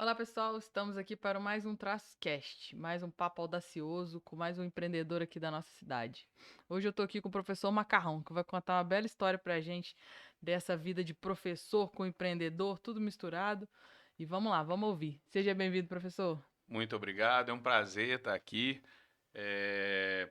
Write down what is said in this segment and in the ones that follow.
Olá, pessoal. Estamos aqui para mais um TraçoCast, mais um papo audacioso com mais um empreendedor aqui da nossa cidade. Hoje eu estou aqui com o professor Macarrão, que vai contar uma bela história para a gente dessa vida de professor com empreendedor, tudo misturado. E vamos lá, vamos ouvir. Seja bem-vindo, professor. Muito obrigado, é um prazer estar aqui.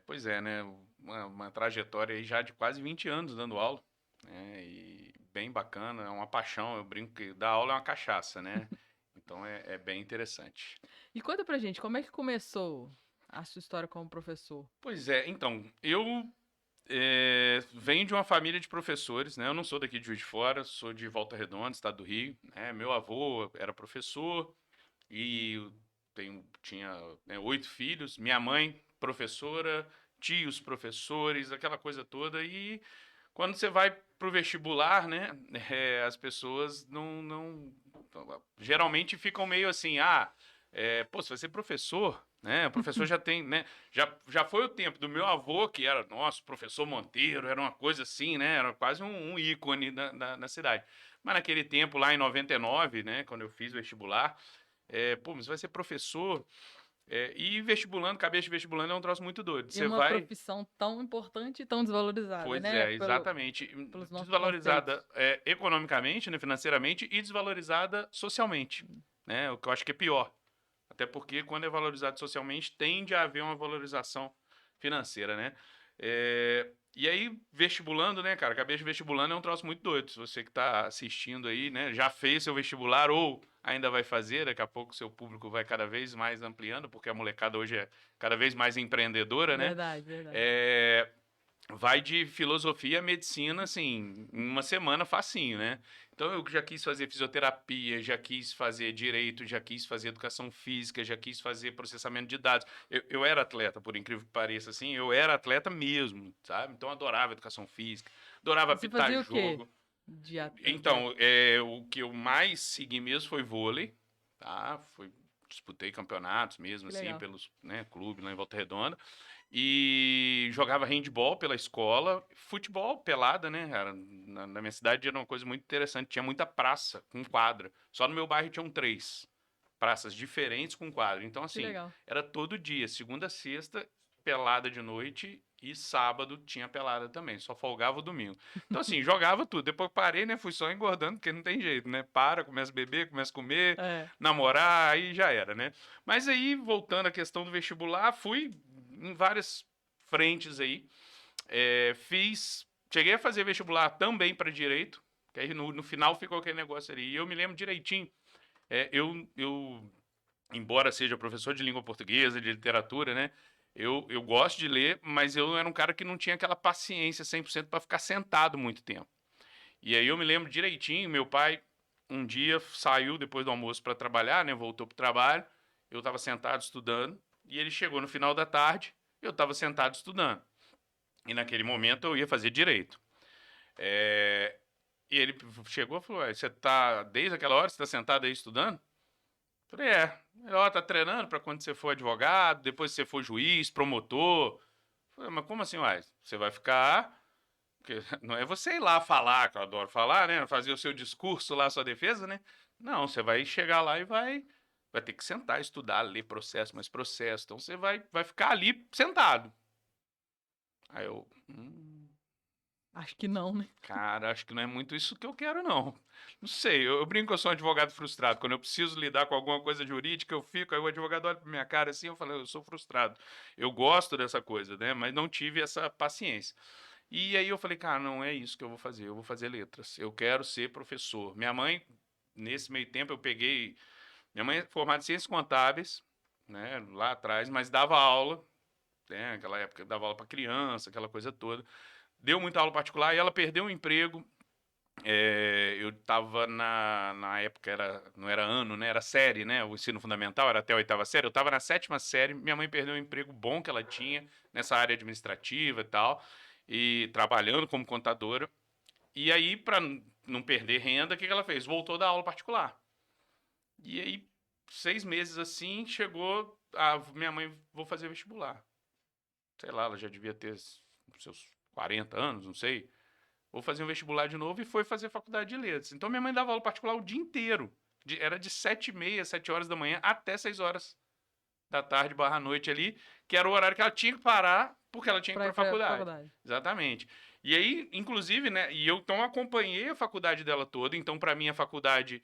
Pois é, né? Uma trajetória aí já de quase 20 anos dando aula, né? E bem bacana, é uma paixão. Eu brinco que dar aula é uma cachaça, né? Então é bem interessante. E conta pra gente, como é que começou a sua história como professor? Pois é, então, eu venho de uma família de professores, né? Eu não sou daqui de Juiz de Fora, sou de Volta Redonda, estado do Rio, né? Meu avô era professor e tinha, né, 8 filhos. Minha mãe, professora, tios, professores, aquela coisa toda. E quando você vai pro vestibular, né, as pessoas não geralmente ficam meio assim, pô, você vai ser professor, né? O professor já tem, né? Já foi o tempo do meu avô, que era, nosso professor Monteiro, era uma coisa assim, né? Era quase um ícone na cidade. Mas naquele tempo, lá em 99, né, quando eu fiz o vestibular, pô, mas você vai ser professor. E vestibulando, cabeça de vestibulando é um troço muito doido. E Você uma vai. profissão tão importante e tão desvalorizada, Pois né? é, exatamente. Pelos nossos Desvalorizada conceitos. economicamente, né, financeiramente, e desvalorizada socialmente, né? O que eu acho que é pior. Até porque quando é valorizado socialmente, tende a haver uma valorização financeira, né? E aí, vestibulando, né, cara? Cabeça de vestibulando é um troço muito doido. Se você que está assistindo aí, né, já fez seu vestibular ou ainda vai fazer, daqui a pouco seu público vai cada vez mais ampliando, porque a molecada hoje é cada vez mais empreendedora, né? Verdade, verdade. É, vai de filosofia a medicina, assim, em uma semana facinho, né? Então eu já quis fazer fisioterapia, já quis fazer direito, já quis fazer educação física, já quis fazer processamento de dados. Eu era atleta, por incrível que pareça, assim, eu era atleta mesmo, sabe? Então eu adorava educação física, adorava E você apitar fazia o quê jogo. de atleta? Então, o que eu mais segui mesmo foi vôlei, tá? Disputei campeonatos mesmo, Que assim, legal. pelos, né, clubes lá em Volta Redonda. E jogava handball pela escola, futebol, pelada, né? Na minha cidade era uma coisa muito interessante, tinha muita praça com quadra. Só no meu bairro tinham 3 praças diferentes com quadra. Então, Que assim, legal. era todo dia, segunda a sexta, pelada de noite e sábado tinha pelada também, só folgava o domingo. Então, assim, jogava tudo. Depois parei, né? Fui só engordando, porque não tem jeito, né? Começa a beber, começa a comer, É. namorar, aí já era, né? Mas aí, voltando à questão do vestibular, fui em várias frentes aí. Cheguei a fazer vestibular também para direito, que aí no final ficou aquele negócio ali. E eu me lembro direitinho, embora seja professor de língua portuguesa, de literatura, né? Eu gosto de ler, mas eu era um cara que não tinha aquela paciência 100% para ficar sentado muito tempo. E aí eu me lembro direitinho, meu pai um dia saiu depois do almoço para trabalhar, né? Voltou para o trabalho, eu estava sentado estudando, e ele chegou no final da tarde, eu estava sentado estudando. E naquele momento eu ia fazer direito. É, E ele chegou e falou: você tá, desde aquela hora, você está sentado aí estudando? Eu falei: melhor tá treinando para quando você for advogado, depois você for juiz, promotor. Eu falei: mas como assim, uai? Você vai ficar. Porque não é você ir lá falar, que eu adoro falar, né? Fazer o seu discurso lá, a sua defesa, né? Não, você vai chegar lá e vai ter que sentar, estudar, ler processo, mais processo. Então você vai ficar ali sentado. Aí eu. Acho que não, né? Cara, acho que não é muito isso que eu quero, não. Não sei, eu brinco que eu sou um advogado frustrado. Quando eu preciso lidar com alguma coisa jurídica, eu fico, aí o advogado olha pra minha cara assim, eu falo: eu sou frustrado. Eu gosto dessa coisa, né? Mas não tive essa paciência. E aí eu falei: cara, não é isso que eu vou fazer, eu vou fazer letras. Eu quero ser professor. Minha mãe, nesse meio tempo, eu peguei. Minha mãe é formada em ciências contábeis, né? Lá atrás, mas dava aula, né? Naquela época, dava aula para criança, aquela coisa toda. Deu muita aula particular e ela perdeu o emprego. Eu estava na época, não era ano, né? Era série, né? O ensino fundamental era até a oitava série. Eu estava na sétima série. Minha mãe perdeu um emprego bom que ela tinha nessa área administrativa e tal, e trabalhando como contadora. E aí, para não perder renda, o que ela fez? Voltou a dar aula particular. E aí, 6 meses assim, chegou a minha mãe: vou fazer vestibular. Sei lá, ela já devia ter seus 40 anos, não sei. Vou fazer um vestibular de novo, e foi fazer faculdade de letras. Então minha mãe dava aula particular o dia inteiro. Era de 7h30, 7 horas da manhã até 6 horas da tarde, barra noite ali, que era o horário que ela tinha que parar, porque ela tinha que ir Pra para ir a pra faculdade. faculdade. Exatamente. E aí, inclusive, né, e eu então acompanhei a faculdade dela toda, então para mim a faculdade,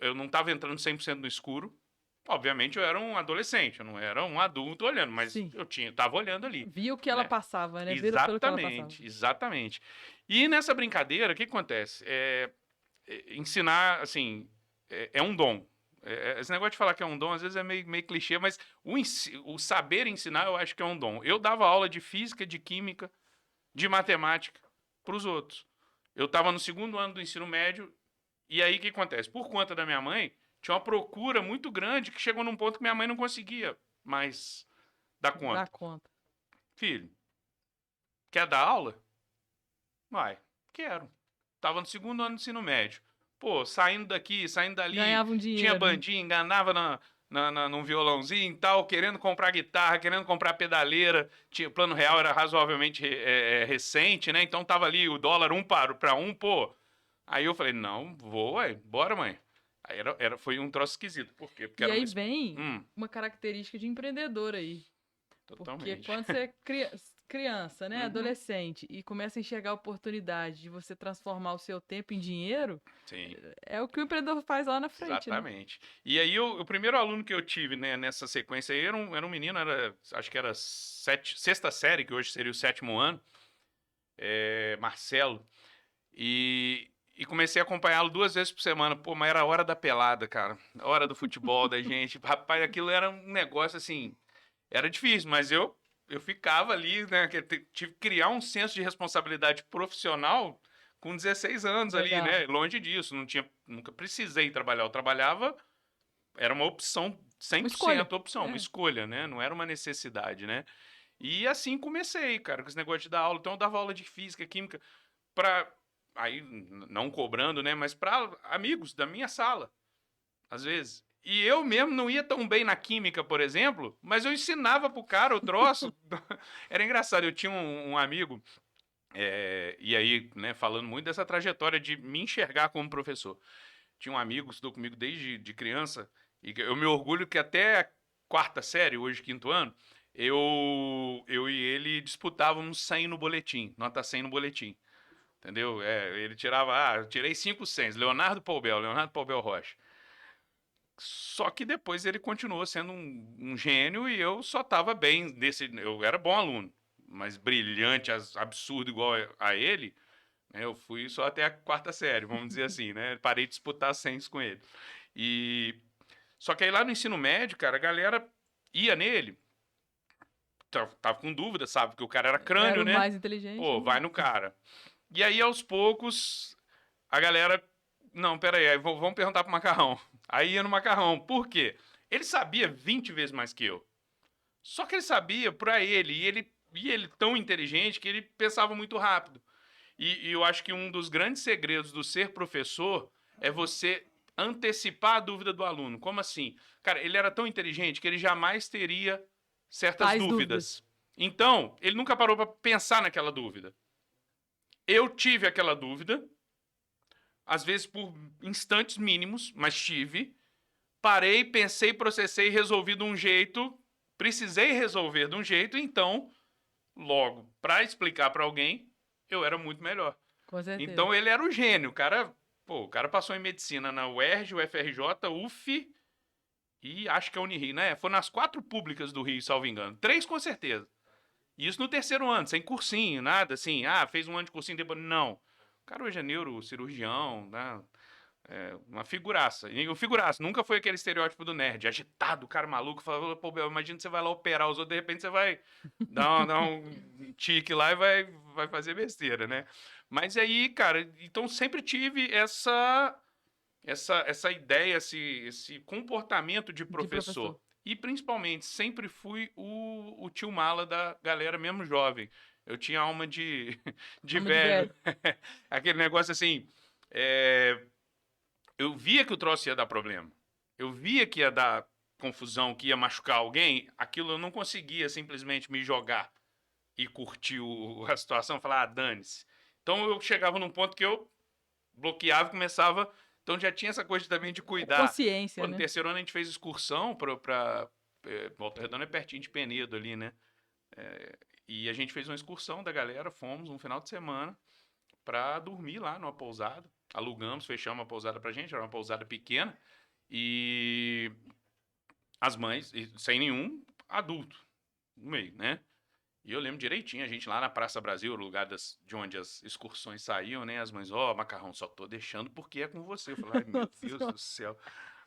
eu não estava entrando 100% no escuro. Obviamente eu era um adolescente, eu não era um adulto olhando, mas Sim. tava olhando ali, Viu o que ela né? passava, né? Viram pelo que ela passava. Exatamente, exatamente. E nessa brincadeira, o que acontece? Ensinar, assim, é um dom. Esse negócio de falar que é um dom, às vezes é meio clichê, mas o saber ensinar eu acho que é um dom. Eu dava aula de física, de química, de matemática para os outros. Eu estava no segundo ano do ensino médio, e aí o que acontece? Por conta da minha mãe, tinha uma procura muito grande que chegou num ponto que minha mãe não conseguia mais dar Dá conta. conta. Filho, quer dar aula? Vai, quero. Tava no segundo ano do ensino médio. Pô, saindo daqui, saindo dali, Ganhava um tinha dinheiro, né? bandinha, enganava num violãozinho e tal, querendo comprar guitarra, querendo comprar pedaleira. Tinha, Plano Real era razoavelmente recente, né? Então tava ali o dólar para um, pô. Aí eu falei, não, vou, ué, bora, mãe. Aí foi um troço esquisito. Por quê? Porque E era uma. aí vem Hum, uma característica de empreendedor aí. Porque totalmente. quando você é criança, né, Uhum, adolescente, e começa a enxergar a oportunidade de você transformar o seu tempo em dinheiro, sim. é o que o empreendedor faz lá na frente, né? Exatamente. E aí, o primeiro aluno que eu tive, né, nessa sequência aí era um menino, acho que era sexta série, que hoje seria o sétimo ano, Marcelo. E comecei a acompanhá-lo 2 vezes por semana. Pô, mas era a hora da pelada, cara. A hora do futebol da gente. Rapaz, aquilo era um negócio assim. Era difícil, mas eu ficava ali, né? Tive que criar um senso de responsabilidade profissional com 16 anos ali, Legal. né? Longe disso, nunca precisei trabalhar. Eu trabalhava, era uma opção, Uma escolha. 100% opção, uma É. escolha, né? Não era uma necessidade, né? E assim comecei, cara, com esse negócio de dar aula. Então eu dava aula de física, química, para aí não cobrando, né? Mas para amigos da minha sala, às vezes. E eu mesmo não ia tão bem na química, por exemplo, mas eu ensinava pro cara o troço. Era engraçado, eu tinha um amigo, e aí, né, falando muito dessa trajetória de me enxergar como professor. Tinha um amigo que estudou comigo desde de criança, e eu me orgulho que até a quarta série, hoje quinto ano, eu e ele disputávamos 100 no boletim, nota 100 no boletim. Entendeu? Ele tirava, eu tirei 5 100, Leonardo Paubel Rocha. Só que depois ele continuou sendo um gênio e eu só estava bem eu era bom aluno, mas brilhante, absurdo igual a ele, né, eu fui só até a quarta série, vamos dizer assim, né? Parei de disputar 100 com ele. E só que aí lá no ensino médio, cara, a galera ia nele, tava com dúvida, sabe? Que o cara era Era crânio, o né? mais inteligente, Pô, né? vai no cara. E aí aos poucos a galera, não, pera aí, vamos perguntar pro Macarrão. Aí ia no Macarrão. Por quê? Ele sabia 20 vezes mais que eu. Só que ele sabia pra ele, e ele tão inteligente que ele pensava muito rápido. E eu acho que um dos grandes segredos do ser professor é você antecipar a dúvida do aluno. Como assim? Cara, ele era tão inteligente que ele jamais teria certas Tais dúvidas. dúvidas. Então, ele nunca parou para pensar naquela dúvida. Eu tive aquela dúvida, às vezes por instantes mínimos, mas tive. Parei, pensei, processei, resolvi de um jeito, precisei resolver de um jeito, então, logo, para explicar para alguém, eu era muito melhor. Com certeza. Então ele era o gênio, o cara passou em medicina na UERJ, UFRJ, UF e acho que a Unirio, né? Foi nas 4 públicas do Rio, salvo engano. 3 com certeza. Isso no terceiro ano, sem cursinho, nada assim. Fez um ano de cursinho, depois. Não. O cara hoje é neurocirurgião, né? Uma figuraça. E o figuraça nunca foi aquele estereótipo do nerd, agitado, o cara maluco, falava, pô, imagina você vai lá operar os outros, de repente você vai dar um tique lá e vai fazer besteira, né? Mas aí, cara, então sempre tive essa ideia, esse comportamento de De professor. professor. E principalmente, sempre fui o tio mala da galera, mesmo jovem. Eu tinha alma de Alma de velho. velho. Aquele negócio assim. é, eu via que o troço ia dar problema. Eu via que ia dar confusão, que ia machucar alguém. Aquilo eu não conseguia simplesmente me jogar e curtir a situação, falar, dane-se. Então eu chegava num ponto que eu bloqueava e começava a Então já tinha essa coisa também de É cuidar. consciência, No né? terceiro ano a gente fez excursão pra Volta Redonda é pertinho de Penedo ali, né? E a gente fez uma excursão da galera, fomos um final de semana pra dormir lá numa pousada. Alugamos, fechamos a pousada pra gente, era uma pousada pequena. E as mães, sem nenhum adulto no meio, né? E eu lembro direitinho, a gente lá na Praça Brasil, o lugar de onde as excursões saíam, né? As mães, Macarrão, só tô deixando porque é com você. Eu falei, ai, meu Nossa Deus Senhora. do céu.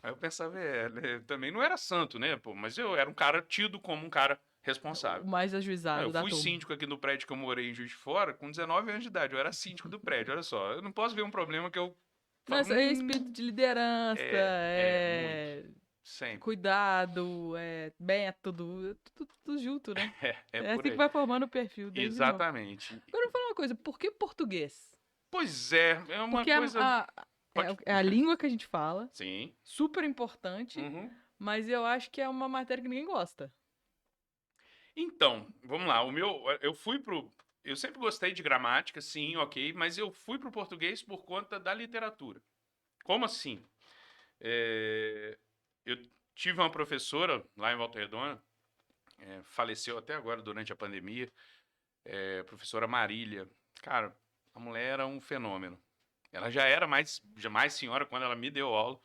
Aí eu pensava, né, também não era santo, né, pô? Mas eu era um cara tido como um cara O responsável. mais Eu ajuizado da fui turma. síndico aqui no prédio que eu morei em Juiz de Fora com 19 anos de idade. Eu era síndico do prédio, olha só. Eu não posso ver um problema que eu falo, Nossa, é espírito de liderança, muito, é sempre. cuidado, é método, tudo junto, né? É É por assim que aí. vai formando o perfil desde novo. Exatamente. Agora me fala uma coisa, por que português? Pois é uma Porque coisa. Pode. é a língua que a gente fala, Sim. super importante, Uhum. mas eu acho que é uma matéria que ninguém gosta. Então, vamos lá. Eu fui pro. Eu sempre gostei de gramática, sim, ok, mas eu fui pro português por conta da literatura. Como assim? Eu tive uma professora lá em Volta Redonda, faleceu até agora durante a pandemia, professora Marília. Cara, a mulher era um fenômeno. Ela já mais senhora quando ela me deu aula.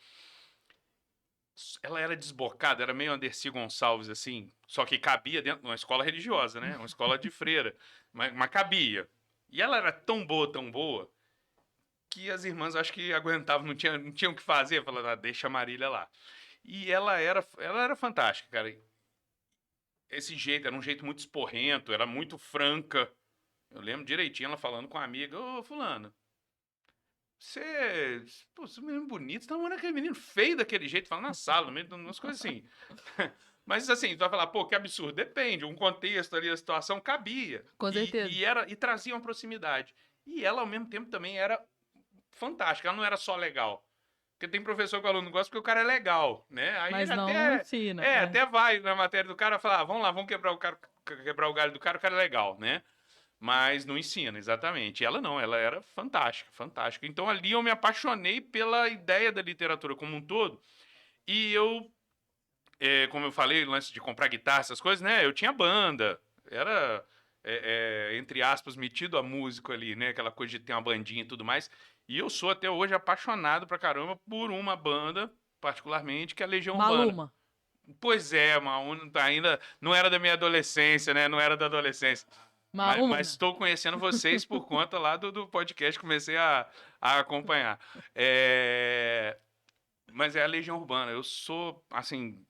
Ela era desbocada, era meio Andercy Gonçalves, assim, só que cabia dentro de uma escola religiosa, né? Uma escola de freira, mas cabia. E ela era tão boa, que as irmãs acho que aguentavam, não tinham o que fazer, falando, deixa a Marília lá. E ela era fantástica, cara. Esse jeito, era um jeito muito esporrento, era muito franca. Eu lembro direitinho ela falando com a amiga, ô fulano, você é um menino bonito, você tá namorando aquele menino feio daquele jeito, falando na sala, no meio de umas coisas assim. Mas assim, tu vai falar, pô, que absurdo. Depende, um contexto ali, a situação cabia. Com certeza. E trazia uma proximidade. E ela, ao mesmo tempo, também era fantástica. Ela não era só legal. Porque tem professor que o aluno gosta porque o cara é legal, né? Aí ele Mas não ensina. até vai na matéria do cara falar, vamos lá, vamos quebrar o galho do cara, o cara é legal, né? Mas não ensina, exatamente. E ela não, ela era fantástica, fantástica. Então ali eu me apaixonei pela ideia da literatura como um todo. E eu, como eu falei, o lance de comprar guitarra, essas coisas, né? Eu tinha banda, era, entre aspas, metido a músico ali, né? Aquela coisa de ter uma bandinha e tudo mais. E eu sou até hoje apaixonado pra caramba por uma banda, particularmente, que é a Legião Urbana. Maluma. Pois é, ainda não era da minha adolescência, né? Não era da adolescência. Mas Maluma. estou conhecendo vocês por conta lá do podcast, comecei a acompanhar. Mas é a Legião Urbana. Eu sou, assim,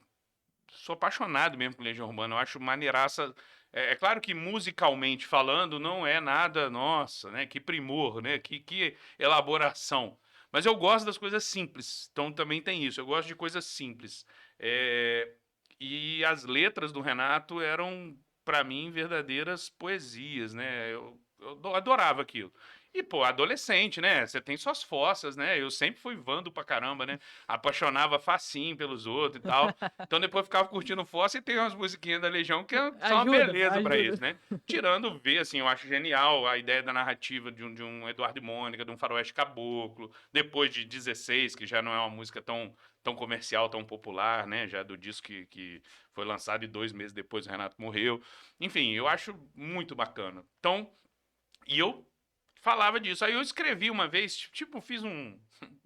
sou apaixonado mesmo por Legião Urbana. Eu acho maneiraça. É claro que musicalmente falando, não é nada, nossa, né? Que primor, né? Que elaboração. Mas eu gosto das coisas simples. Então também tem isso. Eu gosto de coisas simples. É, e as letras do Renato eram, para mim, verdadeiras poesias, né? Eu adorava aquilo. E, pô, adolescente, né? Você tem suas fossas, né? Eu sempre fui vando pra caramba, né? Apaixonava facinho pelos outros e tal. Então depois eu ficava curtindo fossa e tem umas musiquinhas da Legião que são uma Ajuda, beleza pra ajuda. isso, né? Tirando o V, assim, eu acho genial a ideia da narrativa de um Eduardo e Mônica, de um Faroeste Caboclo, depois de 16, que já não é uma música tão comercial, tão popular, né? Já do disco que foi lançado e 2 meses depois o Renato morreu. Enfim, eu acho muito bacana. Então, e eu falava disso. Aí eu escrevi uma vez, tipo, fiz um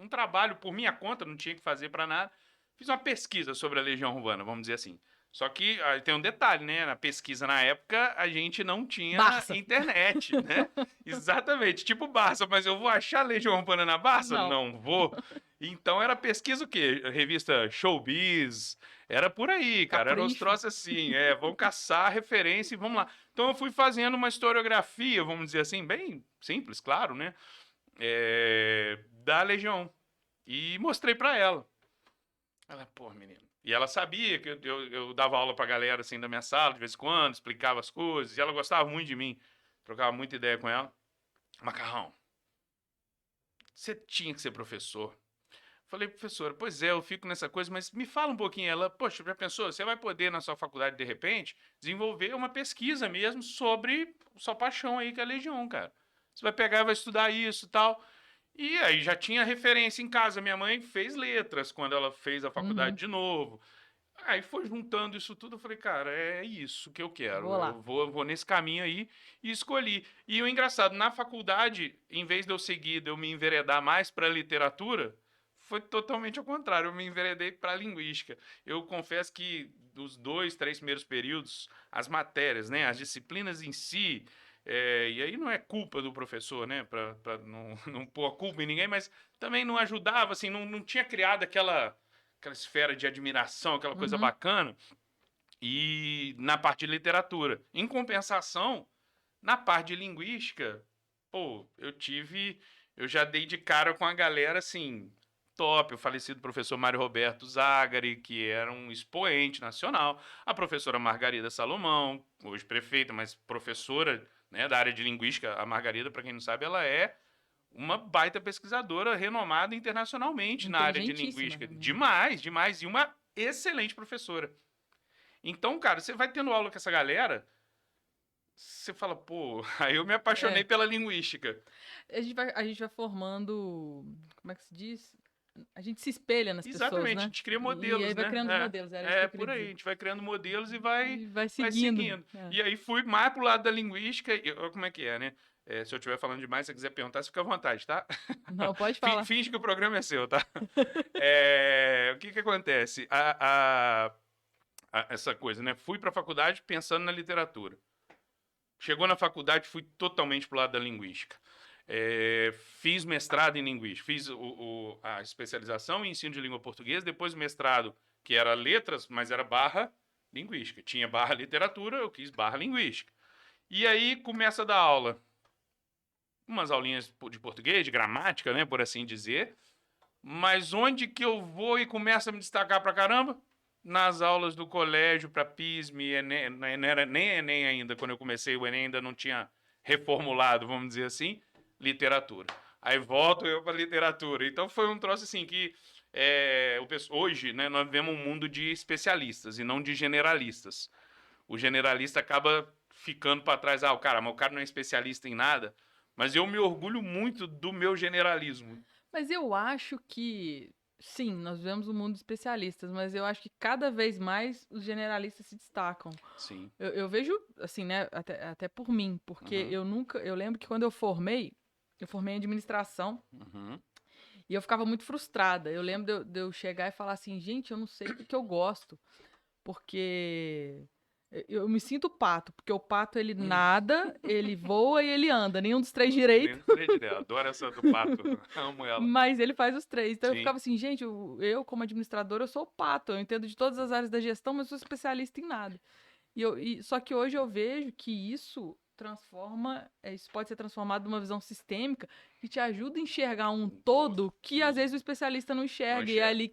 trabalho por minha conta, não tinha que fazer para nada. Fiz uma pesquisa sobre a Legião Urbana, vamos dizer assim. Só que tem um detalhe, né? Na pesquisa na época a gente não tinha Barça. internet, né? Exatamente, tipo Barça, mas eu vou achar a Legião Urbana na Barça? Não. Não vou. Então era pesquisa o quê? Revista Showbiz, era por aí, cara. Eram uns Capricho. troços assim, vamos caçar referência e vamos lá. Então eu fui fazendo uma historiografia, vamos dizer assim, bem simples, claro, né? Da Legião. E mostrei pra ela. Ela, pô, menino. E ela sabia que eu dava aula pra galera assim da minha sala, de vez em quando, explicava as coisas. E ela gostava muito de mim. Trocava muita ideia com ela. Macarrão, você tinha que ser professor. Falei, professora, pois é, eu fico nessa coisa, mas me fala um pouquinho. Ela, poxa, já pensou? Você vai poder, na sua faculdade, de repente, desenvolver uma pesquisa mesmo sobre sua paixão aí, que é a Legião, cara. Você vai pegar e vai estudar isso e tal. E aí já tinha referência em casa. Minha mãe fez letras quando ela fez a faculdade Uhum. de novo. Aí foi juntando isso tudo, eu falei, cara, é isso que eu quero. Vou lá. Eu vou nesse caminho aí e escolhi. E o engraçado, na faculdade, em vez de eu seguir, de eu me enveredar mais para literatura, foi totalmente ao contrário. Eu me enveredei para linguística. Eu confesso que dos 2, 3 primeiros períodos, as matérias, né, as disciplinas em si, e aí não é culpa do professor, né, para não, não pôr a culpa em ninguém, mas também não ajudava, assim, não tinha criado aquela esfera de admiração, aquela coisa Uhum. bacana, e na parte de literatura. Em compensação, na parte de linguística, pô, eu já dei de cara com a galera assim, top, o falecido professor Mário Roberto Zagari, que era um expoente nacional, a professora Margarida Salomão, hoje prefeita, mas professora, né, da área de linguística. A Margarida, para quem não sabe, ela é uma baita pesquisadora renomada internacionalmente na área de Inteligentíssima linguística. também. Demais, demais. E uma excelente professora. Então, cara, você vai tendo aula com essa galera, você fala, pô, aí eu me apaixonei É. pela linguística. A gente vai formando. Como é que se diz? A gente se espelha nas pessoas, Exatamente, a né? gente cria E aí modelos, vai né? criando os modelos, era isso que É eu queria por aí, a dizer. gente vai criando modelos e vai, E vai vai seguindo. seguindo. É. E aí fui mais pro lado da linguística, e olha como é que é, né? Se eu estiver falando demais, se você quiser perguntar, você fica à vontade, tá? Não, pode falar. Finge que o programa é seu, tá? O que que acontece? Essa coisa, né? Fui para a faculdade pensando na literatura. Chegou na faculdade, fui totalmente pro lado da linguística. Fiz mestrado em linguística, fiz a especialização em ensino de língua portuguesa, depois o mestrado, que era letras, mas era barra linguística. Tinha barra literatura, eu quis barra linguística. E aí começa a dar aula, umas aulinhas de português, de gramática, né, por assim dizer. Mas onde que eu vou e começo a me destacar pra caramba? Nas aulas do colégio para PISME, Enem, não era nem Enem ainda, quando eu comecei, o Enem ainda não tinha reformulado, vamos dizer assim, literatura. Aí volto eu para literatura. Então foi um troço assim que hoje, né, nós vivemos um mundo de especialistas e não de generalistas. O generalista acaba ficando para trás. Ah, mas o cara não é especialista em nada. Mas eu me orgulho muito do meu generalismo. Mas eu acho que, sim, nós vivemos um mundo de especialistas, mas eu acho que cada vez mais os generalistas se destacam. Sim. Eu vejo, assim, né, até por mim, porque Uhum. eu lembro que quando eu formei em administração Uhum. e eu ficava muito frustrada. Eu lembro de eu chegar e falar assim, gente, eu não sei o que eu gosto, porque eu me sinto pato, porque o pato ele nada, ele voa e ele anda, nenhum dos três direito. Nem três direto. Adoro essa do pato. Amo ela. Mas ele faz os três. Então eu Sim. ficava assim, gente, como administrador, eu sou o pato. Eu entendo de todas as áreas da gestão, mas sou especialista em nada. Só que hoje eu vejo que isso isso pode ser transformado numa visão sistêmica que te ajuda a enxergar um todo que às vezes o especialista não Não enxerga. E é enxerga. ali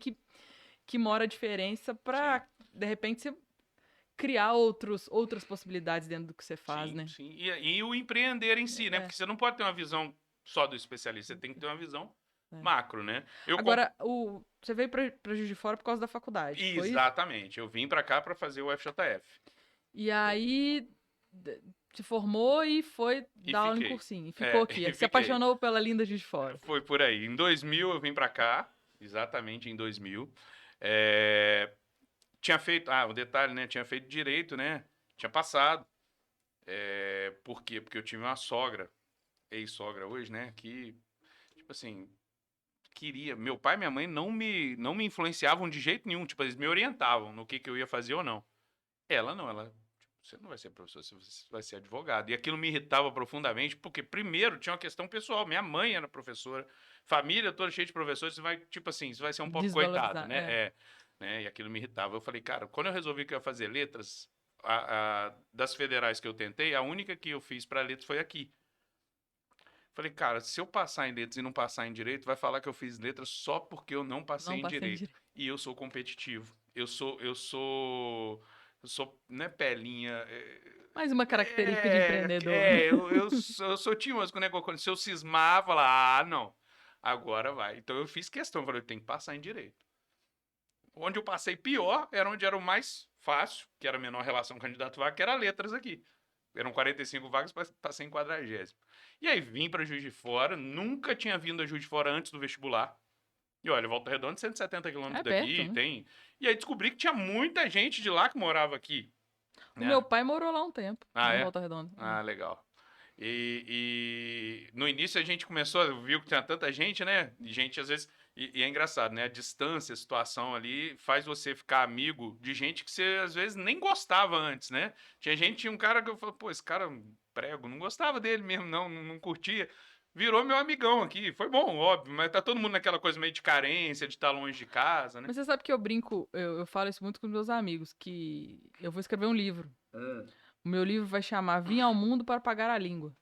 que mora a diferença Sim. para, de repente, você criar outras possibilidades dentro do que você faz, Sim, né? sim. E o empreender em si, né? É, Porque você não pode ter uma visão só do especialista, você tem que ter uma visão é. macro, né? Agora, você veio para Juiz de Fora por causa da faculdade, foi isso? Exatamente. Eu vim para cá para fazer o FJF. E aí se formou e foi E dar aula em fiquei. cursinho. E ficou aqui. E Se fiquei. apaixonou pela linda Juiz de Fora. Foi por aí. Em 2000 eu vim para cá, exatamente em 2000. É, Tinha feito, um detalhe, né? Tinha feito direito, né? Tinha passado. Por quê? Porque eu tive uma sogra, ex-sogra hoje, né? Que, tipo assim, queria. Meu pai e minha mãe não me influenciavam de jeito nenhum. Tipo, eles me orientavam no que eu ia fazer ou não. Ela não, ela. Tipo, você não vai ser professor, você vai ser advogado. E aquilo me irritava profundamente, porque, primeiro, tinha uma questão pessoal. Minha mãe era professora, família toda cheia de professores, você vai, tipo assim, você vai ser um pobre coitado, Desvalorizar. né? É. Né? E aquilo me irritava. Eu falei, cara, quando eu resolvi que eu ia fazer letras, das federais que eu tentei, a única que eu fiz para letras foi aqui. Falei, cara, se eu passar em letras e não passar em direito, vai falar que eu fiz letras só porque eu não passei Não em passei em direito. direito. E eu sou competitivo. Eu sou, né, pelinha. Mais uma característica de empreendedor. Eu sou tímido, né? Se eu cismar, falar, não, agora vai. Então eu fiz questão, falei, eu tenho que passar em direito. Onde eu passei pior era onde era o mais fácil, que era a menor relação candidato vaga, que era letras aqui. eram 45 vagas, passei em 40º. E aí vim para Juiz de Fora, nunca tinha vindo a Juiz de Fora antes do vestibular. E olha, Volta Redonda, 170 quilômetros É perto, daqui, né? tem. E aí descobri que tinha muita gente de lá que morava aqui, O né? meu pai morou lá um tempo, Ah, em é? Volta Redonda. Ah, legal. E no início a gente começou, viu que tinha tanta gente, né? E gente, às vezes. E é engraçado, né? A distância, a situação ali faz você ficar amigo de gente que você às vezes nem gostava antes, né? Tinha um cara que eu falei, pô, esse cara prego, não gostava dele mesmo, não curtia. Virou meu amigão aqui. Foi bom, óbvio, mas tá todo mundo naquela coisa meio de carência, de estar longe de casa, né? Mas você sabe que eu brinco, eu falo isso muito com meus amigos, que eu vou escrever um livro. O meu livro vai chamar Vim ao Mundo para Pagar a Língua.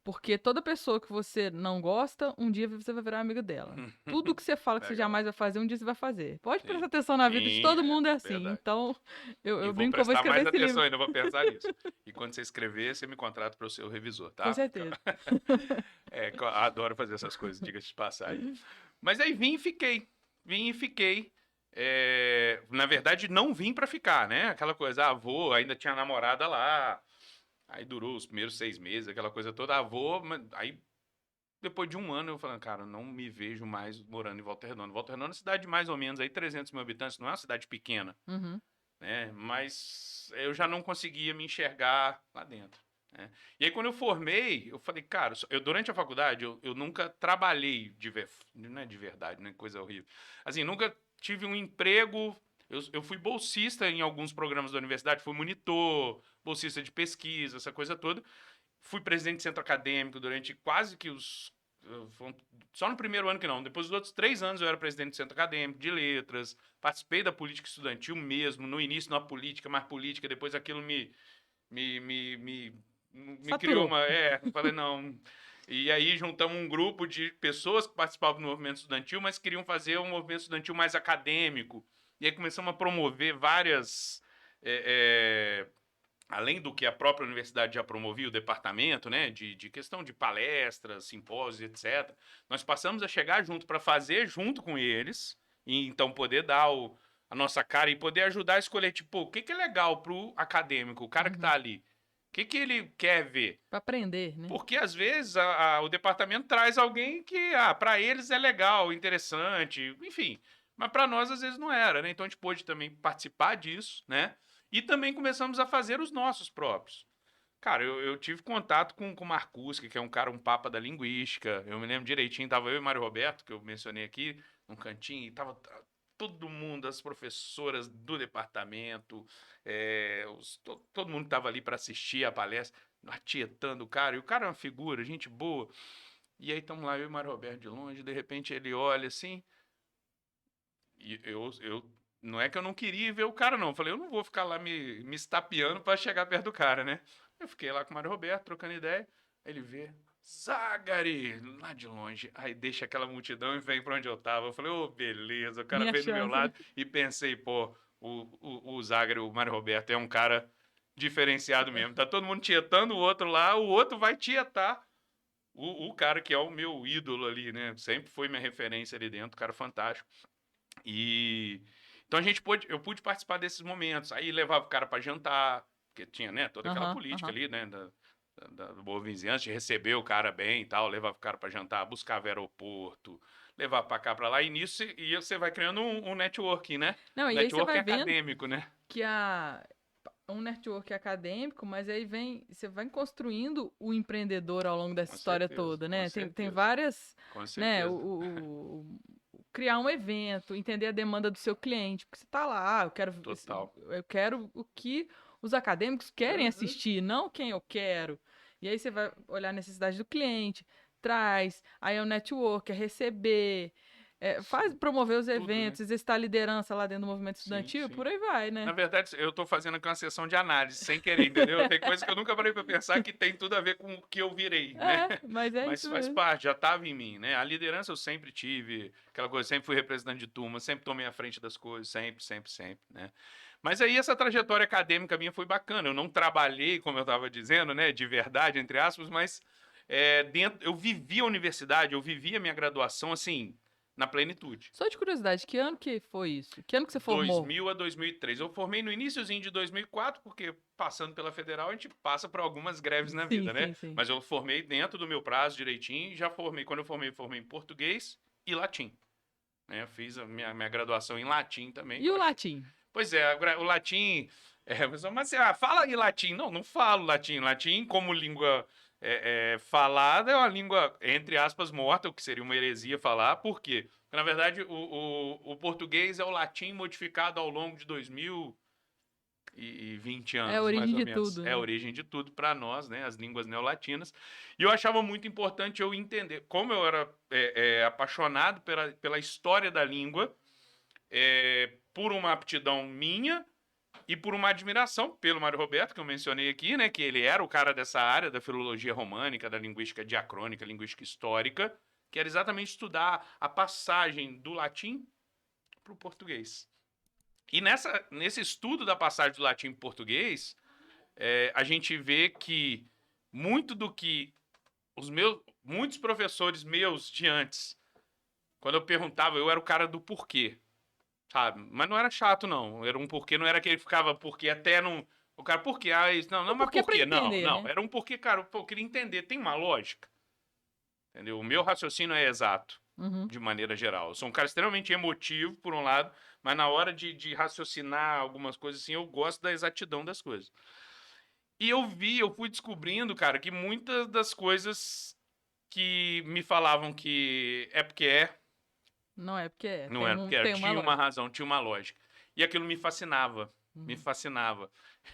Porque toda pessoa que você não gosta, um dia você vai virar amigo dela. Tudo que você fala que você Legal. jamais vai fazer, um dia você vai fazer. Pode prestar Sim. atenção na vida de Sim, todo mundo é assim. verdade. Então, E eu vou brinco que eu vou prestar escrever mais esse atenção livro. ainda, vou pensar nisso. E quando você escrever, você me contrata para o seu revisor, Com tá? certeza. Eu adoro fazer essas coisas, diga-se de passagem. Mas aí vim e fiquei. Vim e fiquei. Na verdade, não vim para ficar, né? Aquela coisa, vou, ainda tinha namorada lá. Aí durou os primeiros 6 meses, aquela coisa toda. Vou, aí depois de um ano eu falando, cara, não me vejo mais morando em Volta Redonda. Volta Redonda é uma cidade de mais ou menos aí 300 mil habitantes, não é uma cidade pequena, Uhum. né? Mas eu já não conseguia me enxergar lá dentro, né? E aí quando eu formei, eu falei, cara, durante a faculdade eu nunca trabalhei não é de verdade, né? Coisa horrível. Assim, nunca tive um emprego. Eu fui bolsista em alguns programas da universidade, fui monitor, bolsista de pesquisa, essa coisa toda. Fui presidente de centro acadêmico durante quase que só no primeiro ano que não. Depois dos outros 3 anos eu era presidente de centro acadêmico, de letras. Participei da política estudantil mesmo. No início, na política, mais política. Depois aquilo me, me, me, me criou Saturou. uma. Falei, não. E aí juntamos um grupo de pessoas que participavam do movimento estudantil, mas queriam fazer um movimento estudantil mais acadêmico. E aí começamos a promover várias. Além do que a própria universidade já promovia, o departamento, né, de questão de palestras, simpósios, etc., nós passamos a chegar junto para fazer junto com eles, e então poder dar a nossa cara e poder ajudar a escolher, tipo, o que é legal para o acadêmico, o cara que Uhum. está ali, o que ele quer ver. Pra aprender, né? Porque às vezes o departamento traz alguém que, para eles é legal, interessante, enfim. Mas para nós às vezes não era, né? Então a gente pôde também participar disso, né? E também começamos a fazer os nossos próprios. Cara, eu tive contato com o Marcuski, que é um cara, um papa da linguística. Eu me lembro direitinho, tava eu e Mário Roberto, que eu mencionei aqui, num cantinho, e tava todo mundo, as professoras do departamento, todo mundo estava ali para assistir a palestra, atietando o cara, e o cara é uma figura, gente boa. E aí estamos lá, eu e o Mário Roberto de longe, de repente ele olha assim, e não é que eu não queria ver o cara, não. Eu falei, eu não vou ficar lá me estapeando para chegar perto do cara, né? Eu fiquei lá com o Mário Roberto, trocando ideia. Aí ele vê, Zagari, lá de longe. Aí deixa aquela multidão e vem para onde eu tava. Eu falei, beleza. O cara Minha veio do meu chance, né? lado e pensei, pô, o Zagari, o Mário Roberto, é um cara diferenciado mesmo. Tá todo mundo tietando o outro lá, o outro vai tietar o cara que é o meu ídolo ali, né? Sempre foi minha referência ali dentro, cara fantástico. E então eu pude participar desses momentos. Aí levava o cara para jantar, porque tinha, né, toda aquela Aham, política aham. ali, né, da boa vizinhança, de receber o cara bem e tal, levava o cara para jantar, buscava aeroporto, levava para cá, para lá, e nisso você vai criando um networking, né? Não, e aí você Networking vai vendo acadêmico, né? que um network acadêmico, mas aí você vai construindo o empreendedor ao longo dessa Com história certeza, toda, com né? Tem certeza, várias, com né? certeza. Criar um evento, entender a demanda do seu cliente, porque você tá lá, Total. eu quero o que os acadêmicos querem Uhum. assistir, não quem eu quero. E aí você vai olhar a necessidade do cliente, traz, aí é o network, é receber, promover os Tudo, né? eventos, exercitar a liderança lá dentro do movimento Sim, estudantil, sim. por aí vai, Na né? verdade, eu tô fazendo aqui uma sessão de análise, sem querer, entendeu? Tem coisa que eu nunca parei pra pensar que tem tudo a ver com o que eu virei, né? Mas é Mas isso faz mesmo. parte, já estava em mim, né? A liderança eu sempre tive, aquela coisa, sempre fui representante de turma, sempre tomei a frente das coisas, sempre, sempre, sempre, né? Mas aí essa trajetória acadêmica minha foi bacana. Eu não trabalhei, como eu estava dizendo, né, de verdade, entre aspas, mas eu vivi a universidade, eu vivi a minha graduação, assim, na plenitude. Só de curiosidade, que ano que foi isso? Que ano que você formou? 2000 a 2003. Eu formei no iniciozinho de 2004, porque passando pela federal a gente passa por algumas greves na vida, né? Sim. Mas eu formei dentro do meu prazo direitinho e já formei. Quando eu formei em português e latim. Né? Eu fiz a minha graduação em latim também. E o latim? Pois é, o latim... mas fala em latim. Não falo latim. Latim, como língua falada, é uma língua, entre aspas, morta, o que seria uma heresia falar. Por quê? Porque, na verdade, o português é o latim modificado ao longo de 2020 anos, É a origem mais ou de menos. tudo, É a né? origem de tudo para nós, né? As línguas neolatinas. E eu achava muito importante eu entender. Como eu era apaixonado pela história da língua, por uma aptidão minha e por uma admiração pelo Mário Roberto, que eu mencionei aqui, né? Que ele era o cara dessa área da filologia românica, da linguística diacrônica, linguística histórica, que era exatamente estudar a passagem do latim para o português. E nesse estudo da passagem do latim para o português, a gente vê que muito do que muitos professores meus de antes, quando eu perguntava, eu era o cara do porquê. Sabe? Mas não era chato, não. Era um porquê, não era que ele ficava porquê até não. O cara, por quê? Ah, isso, não, mas Porque por pra quê? Não, entender, não. né? Era um porquê, cara. Pô, eu queria entender. Tem uma lógica. Entendeu? O meu raciocínio é exato, Uhum. de maneira geral. Eu sou um cara extremamente emotivo, por um lado, mas na hora de raciocinar algumas coisas assim, eu gosto da exatidão das coisas. E eu fui descobrindo, cara, que muitas das coisas que me falavam que é porque Não é porque é. não era porque era, Tem uma tinha uma lógica. razão, tinha uma lógica. E aquilo me fascinava, me Uhum. fascinava.